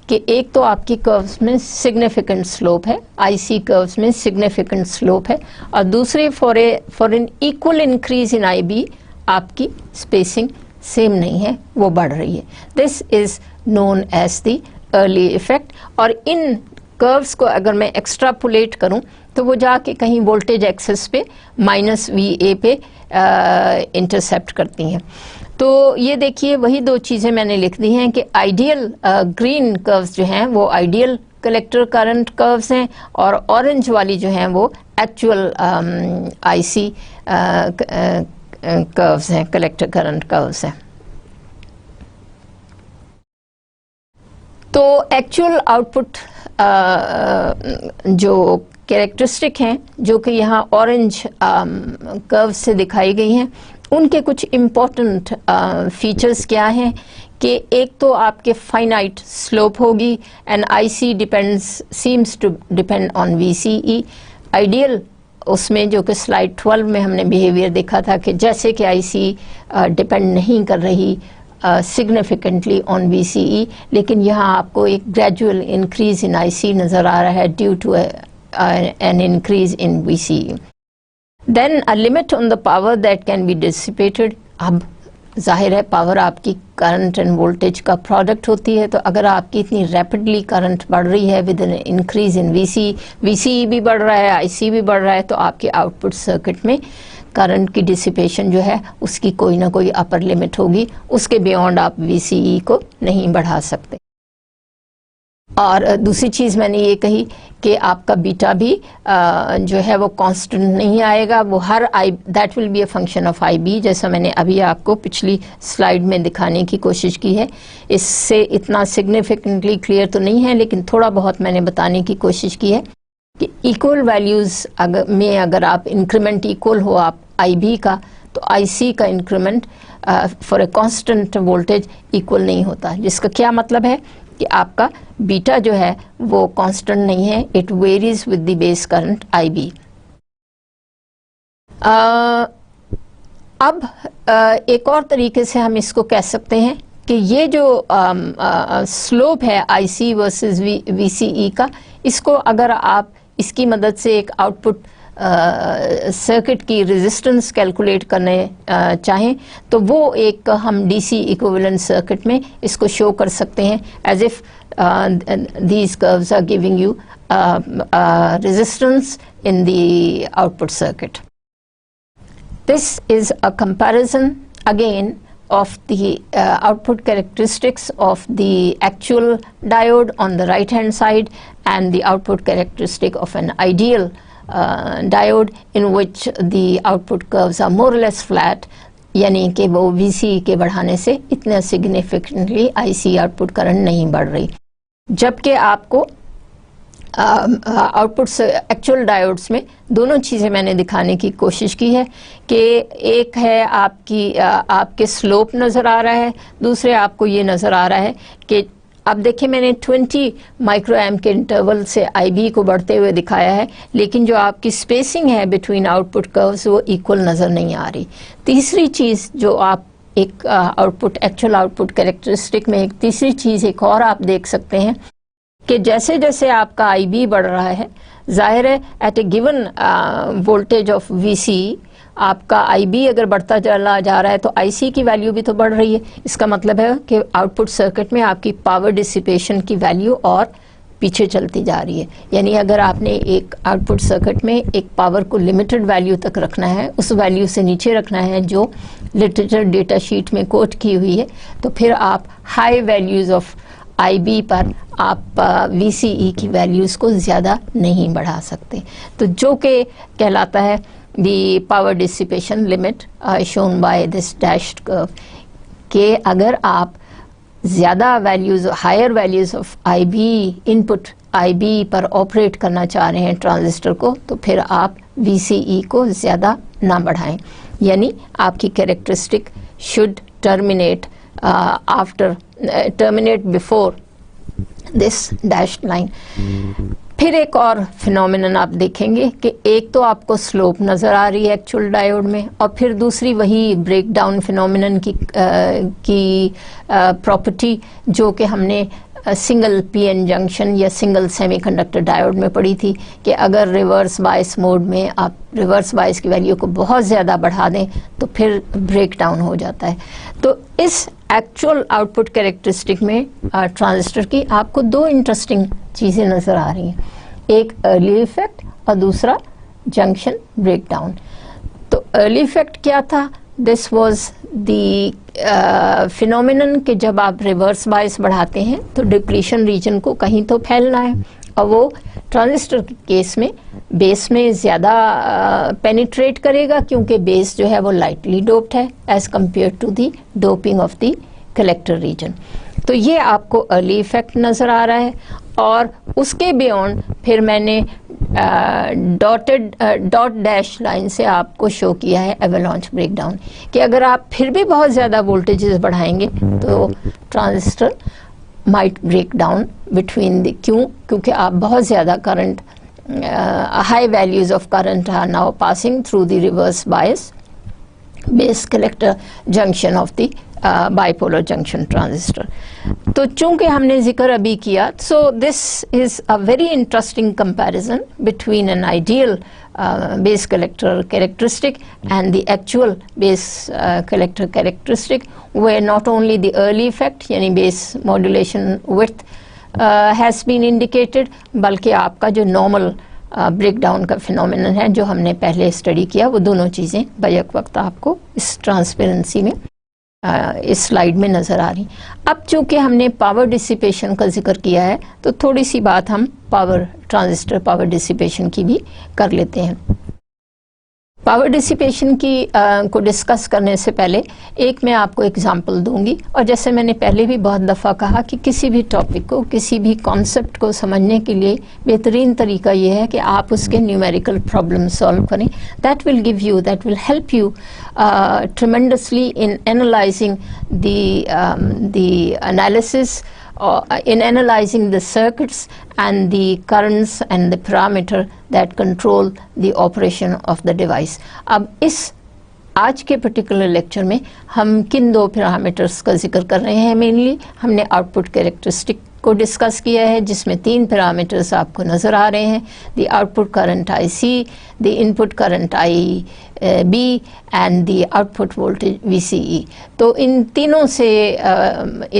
कि एक तो आपकी कर्व्स में सिग्निफिकेंट स्लोप है, IC कर्व्स में सिग्निफिकेंट स्लोप है, और दूसरे for an equal increase in IB आपकी स्पेसिंग सेम नहीं है, वो बढ़ रही है। This is known as the Early effect. और इन कर्व्स को अगर मैं एक्स्ट्रापोलेट करूं तो वो जाके कहीं वोल्टेज एक्सेस पे -VA पे इंटरसेप्ट करती हैं। तो ये देखिए वही दो चीज़ें मैंने लिख दी हैं कि आइडियल ग्रीन कर्व्स जो हैं वो आइडियल कलेक्टर करंट कर्व्स हैं, और ऑरेंज वाली जो हैं वो एक्चुअल IC कर्व्स हैं, कलेक्टर करंट कर्व्स हैं। तो एक्चुअल आउटपुट जो कैरेक्टरिस्टिक हैं जो कि यहाँ ऑरेंज कर्व से दिखाई गई हैं, उनके कुछ इम्पोर्टेंट फीचर्स क्या हैं कि एक तो आपके फाइनाइट स्लोप होगी and IC seems to depend on VCE। Ideal उसमें जो कि स्लाइड 12 में हमने बिहेवियर देखा था कि जैसे कि IC डिपेंड नहीं कर रही सिग्निफिकेंटली ऑन VCE, लेकिन यहाँ आपको एक ग्रेजुअल इंक्रीज इन IC नज़र आ रहा है due to an increase in VCE. Then a limit on the power that can be dissipated. अब जाहिर है पावर आपकी करंट एंड वोल्टेज का प्रोडक्ट होती है, तो अगर आपकी इतनी रैपिडली करंट बढ़ रही है with an increase in VCE भी बढ़ रहा है, IC भी बढ़ रहा है, तो आपके आउटपुट सर्किट में करंट की डिसिपेशन जो है उसकी कोई ना कोई अपर लिमिट होगी, उसके बियॉन्ड आप VCE को नहीं बढ़ा सकते। और दूसरी चीज़ मैंने ये कही कि आपका बीटा भी जो है वो कांस्टेंट नहीं आएगा, वो her that will be a function of IB, जैसा मैंने अभी आपको पिछली स्लाइड में दिखाने की कोशिश की है। इससे इतना सिग्निफिकेंटली क्लियर तो नहीं है, लेकिन थोड़ा बहुत मैंने बताने की कोशिश की है कि इक्वल वैल्यूज़ अगर आप इंक्रीमेंट इक्वल हो आप IB का, तो IC का increment for a constant voltage equal नहीं होता, जिसका क्या मतलब है कि आपका बीटा जो है वो कांस्टेंट नहीं है, it varies with the base current IB। अब एक और तरीके से हम इसको कह सकते हैं कि ये जो स्लोप है IC वर्सेस VCE का, इसको अगर आप इसकी मदद से एक आउटपुट सर्किट की रेजिस्टेंस कैलकुलेट करने चाहें तो वो एक हम DC इक्विवेलेंट सर्किट में इसको शो कर सकते हैं as if these curves are giving you resistance in the output circuit. This is a comparison again of the output characteristics of the actual diode on the right hand side and the output characteristic of an ideal diode in which the output curves are more or less flat, यानी कि वो VCE के बढ़ाने से इतना सिग्निफिकेंटली IC आउटपुट करंट नहीं बढ़ रही, जबकि आपको आउटपुट एक्चुअल डायोड्स में दोनों चीज़ें मैंने दिखाने की कोशिश की है कि एक है आपके स्लोप नज़र आ रहा है, दूसरे आपको ये नज़र आ रहा है कि अब देखिए मैंने 20 माइक्रो एम्प के इंटरवल से IB को बढ़ते हुए दिखाया है, लेकिन जो आपकी स्पेसिंग है बिटवीन आउटपुट कर्व्स वो इक्वल नज़र नहीं आ रही। तीसरी चीज़ जो आप एक एक्चुअल आउटपुट कैरेक्टरिस्टिक में एक तीसरी चीज़ एक और आप देख सकते हैं कि जैसे जैसे आपका IB बढ़ रहा है, जाहिर है at a given voltage of VCE आपका IB अगर बढ़ता चला जा रहा है तो IC की वैल्यू भी तो बढ़ रही है। इसका मतलब है कि आउटपुट सर्किट में आपकी पावर डिसिपेशन की वैल्यू और पीछे चलती जा रही है। यानी अगर आपने एक आउटपुट सर्किट में एक पावर को लिमिटेड वैल्यू तक रखना है, उस वैल्यू से नीचे रखना है जो लिटरेचर डेटा शीट में कोट की हुई है, तो फिर आप हाई वैल्यूज़ ऑफ IB पर आप VCE की वैल्यूज़ को ज़्यादा नहीं बढ़ा सकते। तो जो कि कहलाता है the power dissipation limit shown by this dashed curve, कि अगर आप ज़्यादा values higher values of input IB पर ऑपरेट करना चाह रहे हैं ट्रांजिस्टर को, तो फिर आप VCE को ज़्यादा ना बढ़ाएं, यानी आपकी characteristic should terminate before this dashed line. फिर एक और फिनोमिनन आप देखेंगे कि एक तो आपको स्लोप नज़र आ रही है एक्चुअल डायोड में, और फिर दूसरी वही ब्रेकडाउन फिनोमिनन की प्रॉपर्टी जो कि हमने सिंगल PN जंक्शन या सिंगल सेमीकंडक्टर डायोड में पड़ी थी कि अगर रिवर्स बायस मोड में आप रिवर्स बायस की वैल्यू को बहुत ज़्यादा बढ़ा दें तो फिर ब्रेकडाउन हो जाता है। तो इस एक्चुअल आउटपुट कैरेक्टरिस्टिक में ट्रांजिस्टर की आपको दो इंटरेस्टिंग चीज़ें नज़र आ रही हैं, एक अर्ली इफेक्ट और दूसरा जंक्शन ब्रेकडाउन। तो अर्ली इफेक्ट क्या था? दिस वॉज दी फिनोमिनन कि जब आप रिवर्स बायस बढ़ाते हैं तो डिप्लीशन रीजन को कहीं तो फैलना है, और वो ट्रांजिस्टर के केस में बेस में ज़्यादा पेनिट्रेट करेगा क्योंकि बेस जो है वो लाइटली डोप्ड है as compare to the doping of the collector region. तो ये आपको अर्ली इफेक्ट नज़र आ रहा है, और उसके बियॉन्ड फिर मैंने डॉट डैश लाइन से आपको शो किया है एवलांच ब्रेकडाउन, कि अगर आप फिर भी बहुत ज़्यादा वोल्टेजेस बढ़ाएंगे तो transistor might break down between the क्योंकि आप बहुत ज़्यादा current high values of current are now passing through the reverse bias base collector junction of the bipolar junction transistor. तो चूंकि हमने जिक्र अभी किया, so this is a very interesting comparison between an ideal base collector characteristic and the actual base collector characteristic, where not only the early effect यानी base modulation width has been indicated, बल्कि आपका जो normal breakdown का phenomenon है जो हमने पहले स्टडी किया, वो दोनों चीज़ें बैक वक्त आपको इस ट्रांसपेरेंसी में इस स्लाइड में नज़र आ रही। अब चूँकि हमने पावर डिसिपेशन का जिक्र किया है तो थोड़ी सी बात हम ट्रांजिस्टर पावर डिसिपेशन की भी कर लेते हैं। पावर डिसिपेशन की को डिस्कस करने से पहले एक मैं आपको एग्जांपल दूंगी, और जैसे मैंने पहले भी बहुत दफ़ा कहा कि किसी भी टॉपिक को, किसी भी कॉन्सेप्ट को समझने के लिए बेहतरीन तरीका ये है कि आप उसके न्यूमेरिकल प्रॉब्लम सॉल्व करें। That will help you tremendously in analysing the analysis in analyzing the circuits and the currents and the parameter that control the operation of the device. अब इस आज के पर्टिकुलर लेक्चर में हम किन दो पैरामीटर्स का जिक्र कर रहे हैं। मेनली हमने आउटपुट कैरेक्टरिस्टिक को डिस्कस किया है, जिसमें 3 पैरामीटर्स आपको नज़र आ रहे हैं, the output current IC, the input current IB and the output voltage VCE। तो इन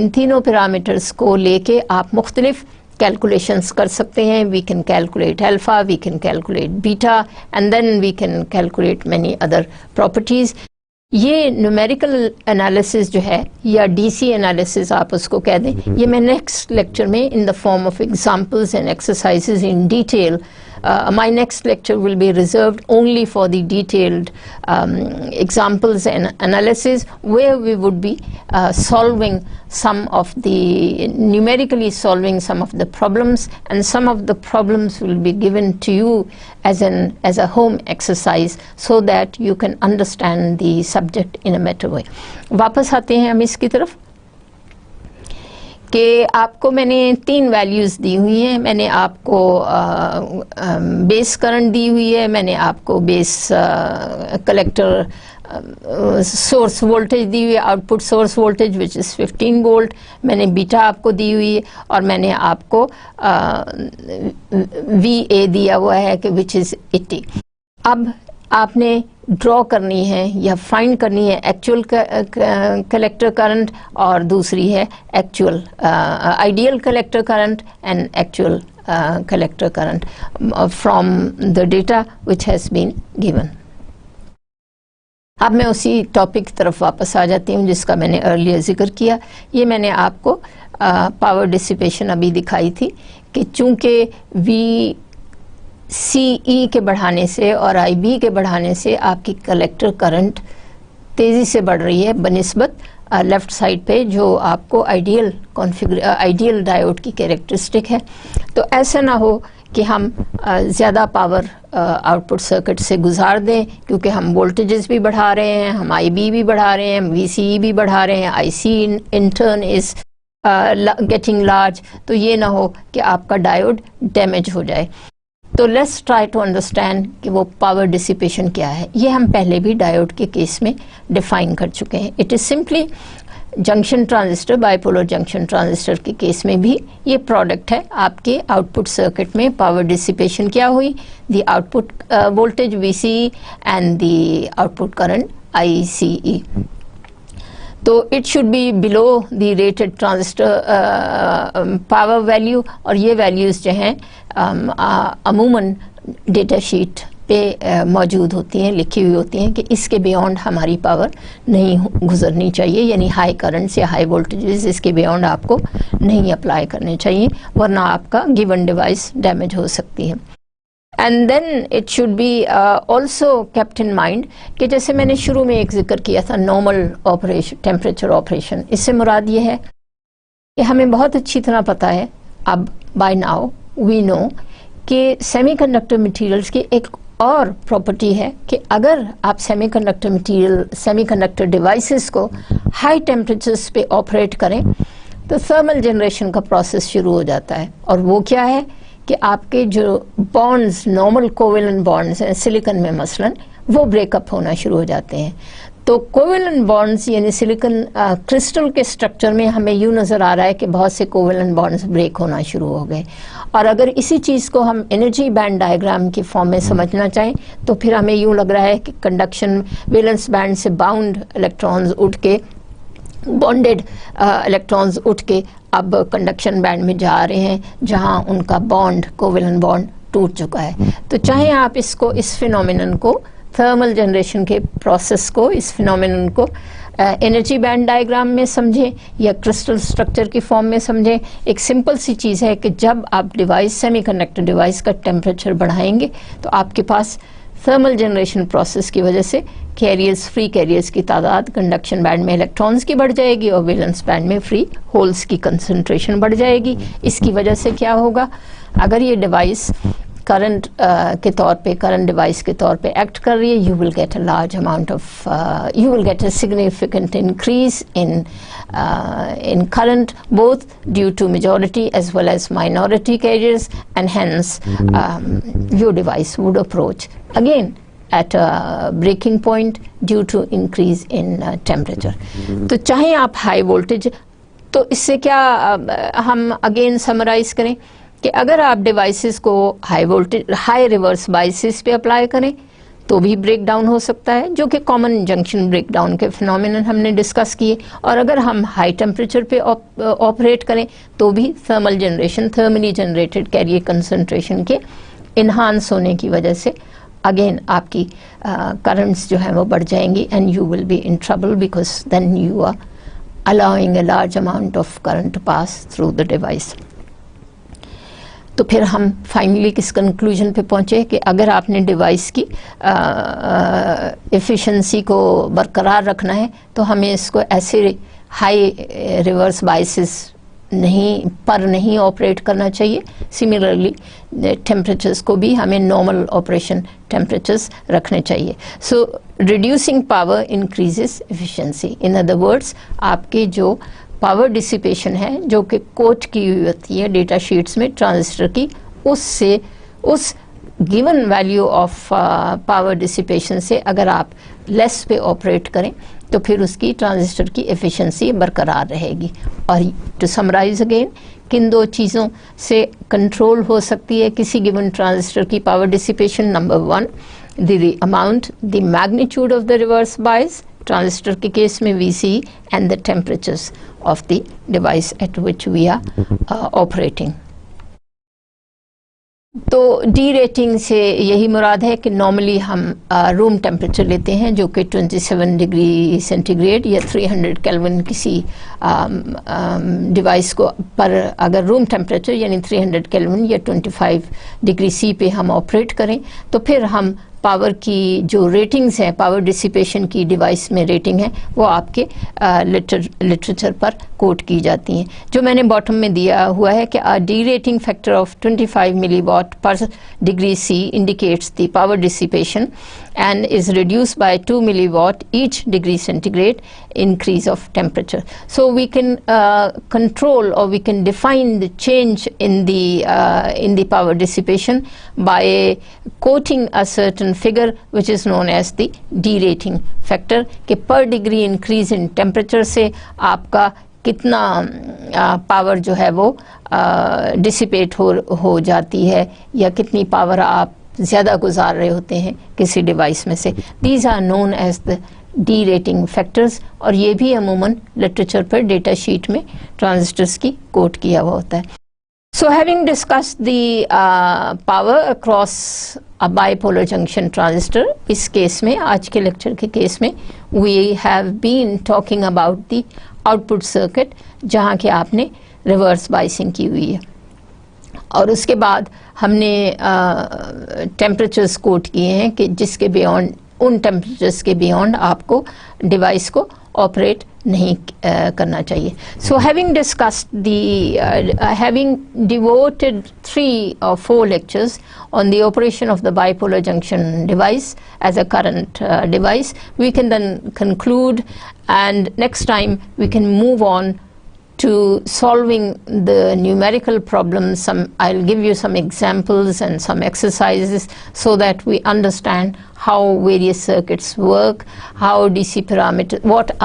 तीनों पैरामीटर्स को लेके आप मुख्तलिफ calculations कर सकते हैं। We can calculate alpha, we can calculate beta, and then we can calculate many other properties. ये न्यूमेरिकल एनालिसिस जो है या DC एनालिसिस आप उसको कह दें, ये मैं नेक्स्ट लेक्चर में in the form of examples and exercises in detail, my next lecture will be reserved only for the detailed examples and analysis, where we would be solving some of the numerically solving some of the problems, and some of the problems will be given to you as a home exercise so that you can understand the subject in a better way. वापस आते हैं हम इसकी तरफ कि आपको मैंने 3 वैल्यूज़ दी हुई हैं। मैंने आपको बेस करंट दी हुई है, मैंने आपको बेस कलेक्टर सोर्स वोल्टेज दी हुई है, output source voltage which is 15 volt, मैंने बीटा आपको दी हुई है, और मैंने आपको VA दिया हुआ है कि विच इज़ 80। अब आपने ड्रॉ करनी है या फाइंड करनी है एक्चुअल कलेक्टर करंट, और दूसरी है actual ideal collector current and actual collector current from the data which has been given. अब मैं उसी टॉपिक की तरफ वापस आ जाती हूँ जिसका मैंने अर्लियर जिक्र किया। ये मैंने आपको पावर डिसिपेशन अभी दिखाई थी कि चूँकि VCE के बढ़ाने से और IB के बढ़ाने से आपकी कलेक्टर करंट तेज़ी से बढ़ रही है बनिस्बत लेफ़्ट साइड पे, जो आपको आइडियल डायोड की कैरेक्टरिस्टिक है। तो ऐसा ना हो कि हम ज़्यादा पावर आउटपुट सर्किट से गुजार दें, क्योंकि हम वोल्टेजेस भी बढ़ा रहे हैं, हम IB भी बढ़ा रहे हैं, VCE भी बढ़ा रहे हैं, IC in turn is getting large. तो ये ना हो कि आपका डायोड डैमेज हो जाए। तो लेट्स ट्राई टू अंडरस्टैंड कि वो पावर डिसिपेशन क्या है। ये हम पहले भी डायोड के केस में डिफाइन कर चुके हैं। It is simply junction transistor, bipolar junction transistor के केस में भी ये प्रोडक्ट है। आपके आउटपुट सर्किट में पावर डिसिपेशन क्या हुई, the output voltage VCE and the output current ICE। तो it should be below the rated transistor power value, और ये वैल्यूज़ जो हैं अमूमन डेटा शीट पे मौजूद होती हैं, लिखी हुई होती हैं कि इसके बियॉन्ड हमारी पावर नहीं गुजरनी चाहिए, यानी हाई करंट्स या हाई वोल्टेजेस इसके बियॉन्ड आपको नहीं अप्लाई करने चाहिए, वरना आपका गिवन डिवाइस डैमेज हो सकती है। And then it should be also kept in mind कि जैसे मैंने शुरू में एक जिक्र किया था नॉर्मल ऑपरेशन, टेम्परेचर ऑपरेशन, इससे मुराद ये है कि हमें बहुत अच्छी तरह पता है, अब बाय नाउ वी नो कि सेमीकंडक्टर मटेरियल्स की एक और प्रॉपर्टी है कि अगर आप सेमीकंडक्टर डिवाइसेस को हाई टेम्परेचर्स पे ऑपरेट करें तो थर्मल जनरेशन का प्रोसेस शुरू हो जाता है। और वो क्या है कि आपके जो बॉन्ड्स, नॉर्मल कोवेलेंट बॉन्ड्स हैं सिलिकॉन में मसलन, वो ब्रेकअप होना शुरू हो जाते हैं। तो कोवेलेंट बॉन्ड्स यानी सिलिकॉन क्रिस्टल के स्ट्रक्चर में हमें यूँ नज़र आ रहा है कि बहुत से कोवेलेंट बॉन्ड्स ब्रेक होना शुरू हो गए। और अगर इसी चीज़ को हम एनर्जी बैंड डायग्राम की फॉर्म में समझना चाहें तो फिर हमें यूँ लग रहा है कि कंडक्शन वैलेंस बैंड से बाउंड इलेक्ट्रॉन्स उठ के, बॉन्डेड इलेक्ट्रॉन्स उठ के अब कंडक्शन बैंड में जा रहे हैं, जहां उनका बॉन्ड, कोवेलेंट बॉन्ड टूट चुका है। तो चाहे आप इसको, इस फिनोमिनन को, थर्मल जनरेशन के प्रोसेस को, इस फिनोमिनन को एनर्जी बैंड डायग्राम में समझें या क्रिस्टल स्ट्रक्चर की फॉर्म में समझें, एक सिंपल सी चीज़ है कि जब आप डिवाइस, सेमीकंडक्टर डिवाइस का टेम्परेचर बढ़ाएंगे तो आपके पास थर्मल जनरेशन प्रोसेस की वजह से कैरियर्स, फ्री कैरियर्स की तादाद कंडक्शन बैंड में इलेक्ट्रॉन्स की बढ़ जाएगी और वैलेंस बैंड में फ्री होल्स की कंसंट्रेशन बढ़ जाएगी। इसकी वजह से क्या होगा, अगर ये डिवाइस करंट के तौर पे, करंट डिवाइस के तौर पे एक्ट कर रही है, you will get a large amount of, you will get a significant increase in current, both due to majority as well as minority carriers, and hence your device would approach again at a breaking point due to increase in temperature. तो चाहे आप हाई वोल्टेज, तो इससे क्या हम अगेन समराइज करें कि अगर आप डिवाइसेस को high voltage, high reverse biases पे अप्लाई करें तो भी ब्रेक डाउन हो सकता है, जो कि कॉमन जंक्शन ब्रेक डाउन के फिनोमिनन हमने डिस्कस किए। और अगर हम हाई टेम्परेचर पे ऑपरेट करें तो भी thermal generation, thermally generated carrier concentration के इन्हांस होने की वजह से अगेन आपकी करंट्स जो हैं वो बढ़ जाएंगी, and you will be in trouble because then you are allowing a large amount of current to pass through the device. तो फिर हम फाइनली किस कंक्लूजन पे पहुँचे कि अगर आपने डिवाइस की एफिशिएंसी को बरकरार रखना है तो हमें इसको ऐसे हाई रिवर्स बायसेस नहीं ऑपरेट करना चाहिए। सिमिलरली टेम्परेचर्स को भी हमें नॉर्मल ऑपरेशन टेम्परेचर्स रखने चाहिए। So reducing power increases efficiency. In other words, आपके जो पावर डिसिपेशन है जो कि कोट की हुई होती है डेटा शीट्स में ट्रांजिस्टर की, उससे उस given value of power dissipation से अगर आप लेस पे ऑपरेट करें तो फिर उसकी ट्रांजिस्टर की एफिशिएंसी बरकरार रहेगी। और टू समराइज अगेन, किन दो चीज़ों से कंट्रोल हो सकती है किसी गिवन ट्रांजिस्टर की power dissipation? Number one, the amount, the magnitude of the reverse bias, transistor के केस में VCE, and the temperatures of the device at which we are operating. तो डी रेटिंग से यही मुराद है कि नॉर्मली हम रूम टेम्परेचर लेते हैं जो कि 27 डिग्री सेंटीग्रेड या 300 केल्विन किसी डिवाइस को, पर अगर रूम टेम्परेचर यानी 300 केल्विन या 25 डिग्री C पे हम ऑपरेट करें तो फिर हम पावर की जो रेटिंग्स हैं, पावर डिसिपेशन की डिवाइस में रेटिंग है, वो आपके लिटरेचर पर कोट की जाती हैं। जो मैंने बॉटम में दिया हुआ है कि derating factor of 25 milliwatt पर degree C indicates the power dissipation and is reduced by 2 milliwatt each degree centigrade increase of temperature. So we can control, or we can define the change in the power dissipation by quoting a certain figure which is known as the derating factor, कि per degree increase in temperature से आपका कितना पावर जो है वो डिसिपेट हो जाती है, या कितनी पावर आप ज़्यादा गुजार रहे होते हैं किसी डिवाइस में से। These are known as the derating factors, और ये भी अमूमन लिटरेचर पर डेटा शीट में ट्रांजिस्टर्स की कोट किया हुआ होता है। So having discussed the power across a bipolar junction transistor, इस केस में, आज के लेक्चर के केस में, we have been talking about the output circuit जहाँ के आपने रिवर्स बाइसिंग की हुई है, और उसके बाद हमने टेम्परेचर्स कोट किए हैं कि जिसके बियॉन्ड, उन टेम्परेचर्स के बियॉन्ड आपको डिवाइस को ऑपरेट नहीं करना चाहिए। सो having discussed the having devoted 3 or 4 lectures on the operation of the bipolar junction device as a current device, we can then conclude, and next time we can move on to solving the numerical problems. I'll give you some examples and some exercises so that we understand how various circuits work, how DC parameters, what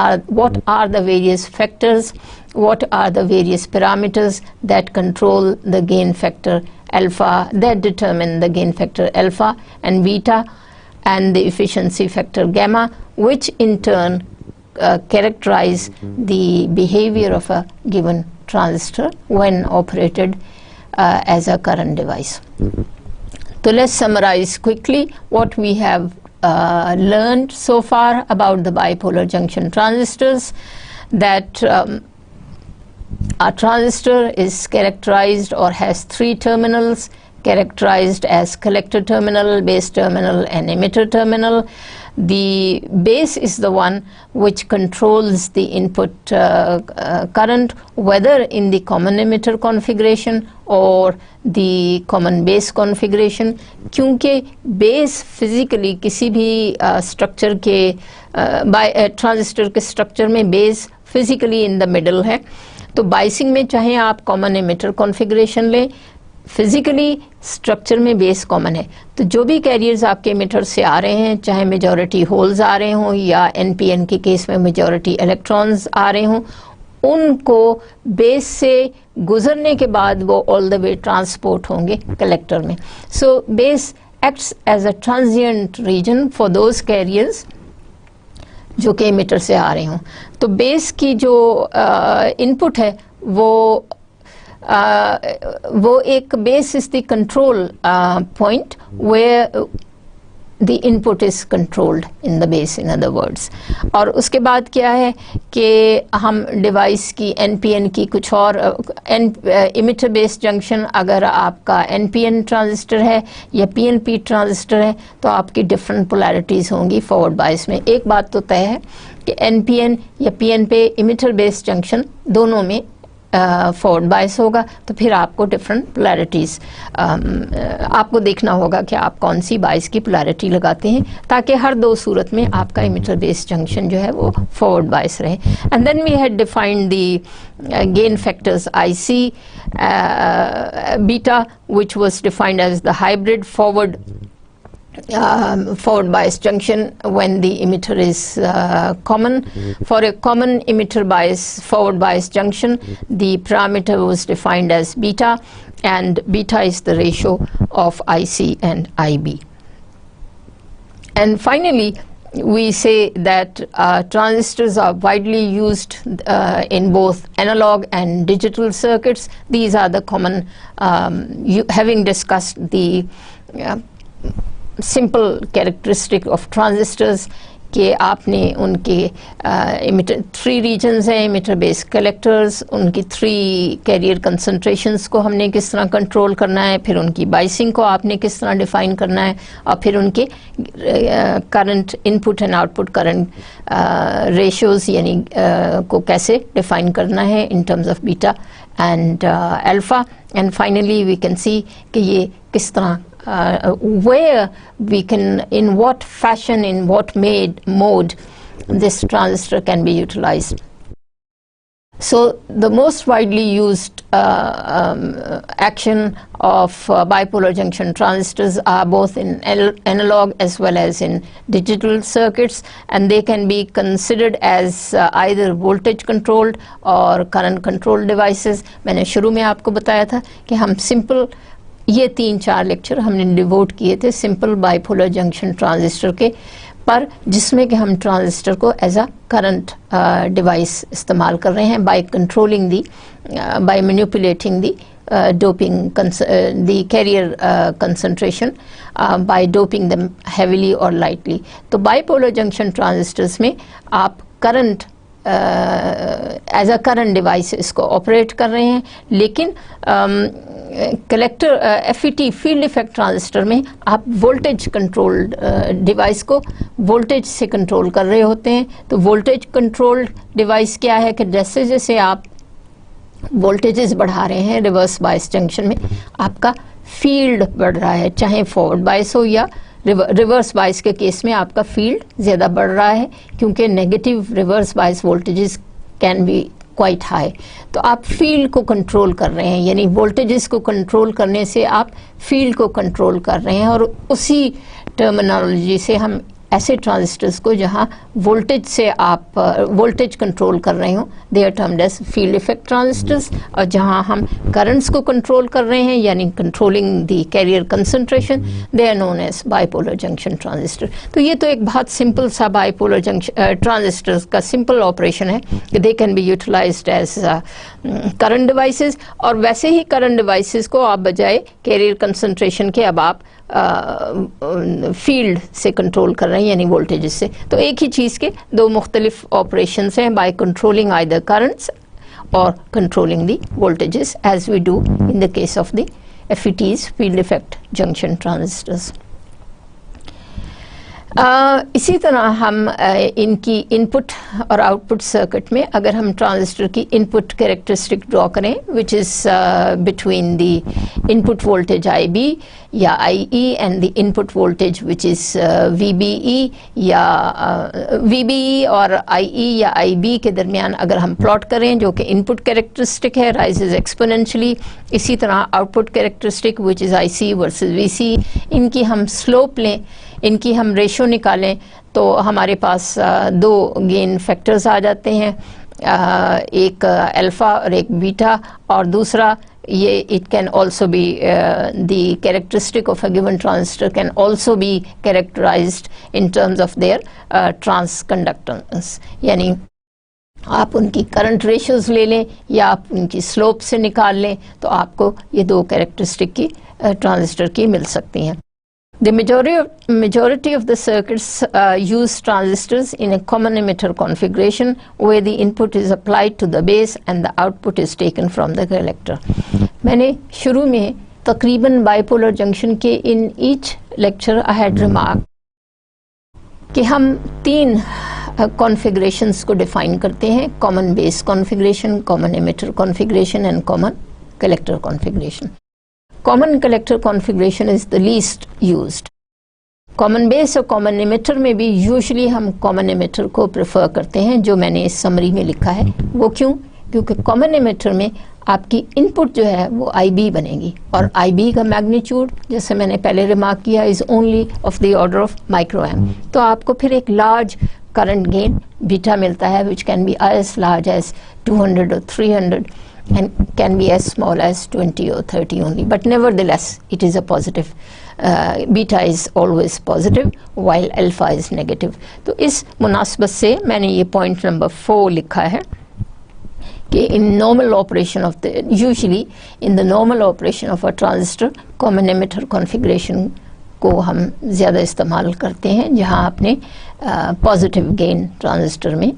are the various factors, what are the various parameters that control the gain factor alpha, that determine the gain factor alpha and beta, and the efficiency factor gamma, which in turn characterize the behavior of a given transistor when operated as a current device. So let's summarize quickly what we have learned so far about the bipolar junction transistors. That a transistor is characterized or has 3 terminals, characterized as collector terminal, base terminal, and emitter terminal. the base is the one which controls the input current, whether in the common emitter configuration or the common base configuration. क्योंकि base physically किसी भी structure के ट्रांजिस्टर के structure में base physically in the middle है, तो बाइसिंग में चाहे आप कॉमन एमिटर कॉन्फ़िगरेशन लें, फिजिकली स्ट्रक्चर में बेस कॉमन है, तो जो भी कैरियर्स आपके एमिटर से आ रहे हैं, चाहे मेजॉरिटी होल्स आ रहे हों या एनपीएन के केस में मेजॉरिटी इलेक्ट्रॉन्स आ रहे हों, उनको बेस से गुजरने के बाद वो ऑल द वे ट्रांसपोर्ट होंगे कलेक्टर में. So base acts as a transient region for those carriers जो कि एमिटर से आ रहे हों. तो बेस की जो इनपुट है वो एक base is the control point where the input is controlled in the base, in other words. और उसके बाद क्या है कि हम डिवाइस की NPN की कुछ और इमिटर बेस जंक्शन, अगर आपका NPN ट्रांजिस्टर है या PNP ट्रांजिस्टर है तो आपकी डिफरेंट पोलैरिटीज़ होंगी फॉरवर्ड बायस में. एक बात तो तय है कि NPN या PNP इमिटर बेस जंक्शन दोनों में फॉरवर्ड बायस होगा, तो फिर आपको डिफरेंट पोलैरिटीज़ आपको देखना होगा कि आप कौन सी बायस की पोलैरिटी लगाते हैं, ताकि हर दो सूरत में आपका इमिटर बेस जंक्शन जो है वो फॉरवर्ड बायस रहे. And then we had defined the gain factors IC beta, which was defined as the hybrid forward bias junction when the emitter is common. For a common emitter bias forward bias junction, the parameter was defined as beta, and beta is the ratio of IC and IB. And finally, we say that transistors are widely used in both analog and digital circuits. These are the common, having discussed the simple characteristic of transistors, कि आपने उनके इमिटर 3 रीजन्स हैं, इमिटर बेस कलेक्टर्स, उनकी 3 कैरियर कंसंट्रेशंस को हमने किस तरह कंट्रोल करना है, फिर उनकी बाइसिंग को आपने किस तरह डिफाइन करना है, और फिर उनके current input and output current ratios यानी को कैसे डिफाइन करना है in terms of beta and alpha. And finally we can see कि ये किस तरह where we can, in what fashion, in what mode this transistor can be utilized. So the most widely used action of bipolar junction transistors are both in analog as well as in digital circuits, and they can be considered as either voltage controlled or current controlled devices. मैंने शुरू में आपको बताया था कि हम simple ये 3-4 लेक्चर हमने डिवोट किए थे सिंपल बाइपोलर जंक्शन ट्रांजिस्टर के पर, जिसमें कि हम ट्रांजिस्टर को एज अ करंट डिवाइस इस्तेमाल कर रहे हैं by controlling the by manipulating the doping the carrier concentration by doping them heavily or lightly. तो bipolar junction transistors में आप current as a current device इसको ऑपरेट कर रहे हैं, लेकिन collector FET field effect transistor में आप वोल्टेज कंट्रोल्ड डिवाइस को वोल्टेज से कंट्रोल कर रहे होते हैं. तो वोल्टेज कंट्रोल्ड डिवाइस क्या है कि जैसे जैसे आप वोल्टेजेस बढ़ा रहे हैं रिवर्स बायस जंक्शन में आपका फील्ड बढ़ रहा है, चाहे फॉरवर्ड बायस हो या रिवर्स बायस के केस में आपका फील्ड ज़्यादा बढ़ रहा है, क्योंकि negative reverse bias voltages can be quite high. तो आप फील्ड को कंट्रोल कर रहे हैं, यानी वोल्टेजेस को कंट्रोल करने से आप फील्ड को कंट्रोल कर रहे हैं. और उसी टर्मिनोलॉजी से हम ऐसे ट्रांजिस्टर्स को जहां वोल्टेज से आप वोल्टेज कंट्रोल कर रहे हो they are termed as field effect transistors, और जहां हम करंट्स को कंट्रोल कर रहे हैं यानी controlling the carrier concentration they are known as bipolar junction transistor. तो ये तो एक बहुत सिंपल सा बाइपोलर जंक्शन ट्रांजिस्टर्स का सिंपल ऑपरेशन है कि they can be utilized as current devices. और वैसे ही करंट डिवाइसेस को आप बजाय कैरियर कंसंट्रेशन के अब आप फील्ड से कंट्रोल कर रहे हैं यानी वोल्टेजेस से. तो एक ही चीज़ के दो मुख्तलिफ ऑपरेशंस हैं बाय कंट्रोलिंग आइदर करंट्स और controlling the voltages as we do in the case of the FETs field effect junction transistors. इसी तरह हम इनकी इनपुट और आउटपुट सर्किट में अगर हम ट्रांजिस्टर की इनपुट कैरेक्टरिस्टिक ड्रॉ करें which is between the input voltage IB या IE and the input voltage which is VBE या VBE और IE या IB के दरमियान अगर हम प्लॉट करें जो कि इनपुट कैरेक्टरिस्टिक है राइजेज एक्सपोनेंशियली, इसी तरह output characteristic which is IC versus VC, इनकी हम स्लोप लें, इनकी हम रेशो निकालें तो हमारे पास दो गेन फैक्टर्स आ जाते हैं, एक अल्फ़ा और एक बीटा, और दूसरा ये it can also be the characteristic of a given transistor can also be characterized in terms of their transconductance, यानी आप उनकी करंट रेशोज ले लें या आप उनकी स्लोप से निकाल लें तो आपको ये दो कैरेक्टरिस्टिक की ट्रांजिस्टर की मिल सकती हैं. The majority of the circuits use transistors in a common emitter configuration where the input is applied to the base and the output is taken from the collector. मैंने शुरू में तकरीबन bipolar junction के in each lecture I had remarked कि हम तीन configurations को define करते हैं, common base configuration, common emitter configuration and common collector configuration. Common collector configuration is the least used. Common base और common emitter में भी usually हम common emitter को prefer करते हैं, जो मैंने इस summary में लिखा है. वो क्यों? क्योंकि common emitter में आपकी input जो है वो IB बनेगी और IB का magnitude जैसे मैंने पहले remark किया is only of the order of microamp. तो आपको फिर एक large current gain beta मिलता है which can be as large as 200 or 300 and can be as small as 20 or 30 only, but nevertheless it is a positive. Beta is always positive while alpha is negative. तो इस मुनासबत से मैंने ये point number 4 लिखा है कि in normal operation of the usually in the normal operation of a transistor common emitter configuration को हम ज़्यादा इस्तेमाल करते हैं जहाँ आपने positive gain transistor में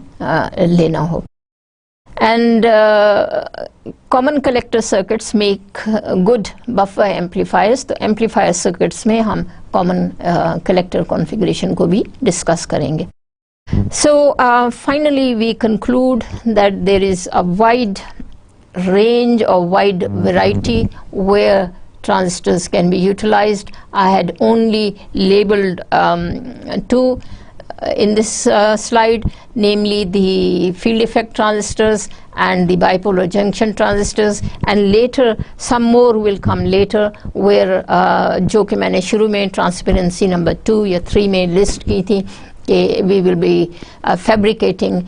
लेना हो. And common collector circuits make good buffer amplifiers. तो amplifier circuits में हम common collector configuration को भी discuss करेंगे. So finally we conclude that there is a wide range or wide variety where transistors can be utilized. I had only labeled two in this slide, namely the field effect transistors and the bipolar junction transistors, and later some more will come later where जो कि मैंने शुरू में transparency number 2 या 3 में list की थी कि we will be fabricating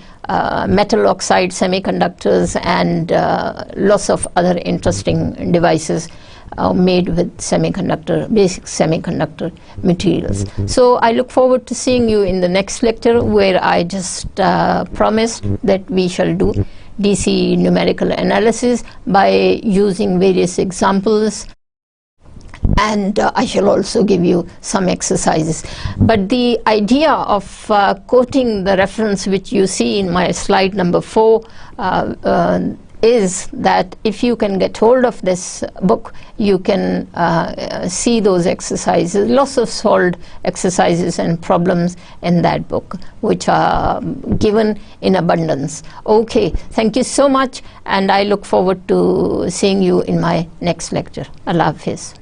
metal oxide semiconductors and lots of other interesting devices made with basic semiconductor materials. So I look forward to seeing you in the next lecture where I just promised that we shall do DC numerical analysis by using various examples, and I shall also give you some exercises. But the idea of quoting the reference which you see in my slide number 4 is that if you can get hold of this book, you can see those exercises, lots of solved exercises and problems in that book, which are given in abundance. Okay, thank you so much, and I look forward to seeing you in my next lecture. Allah Hafiz.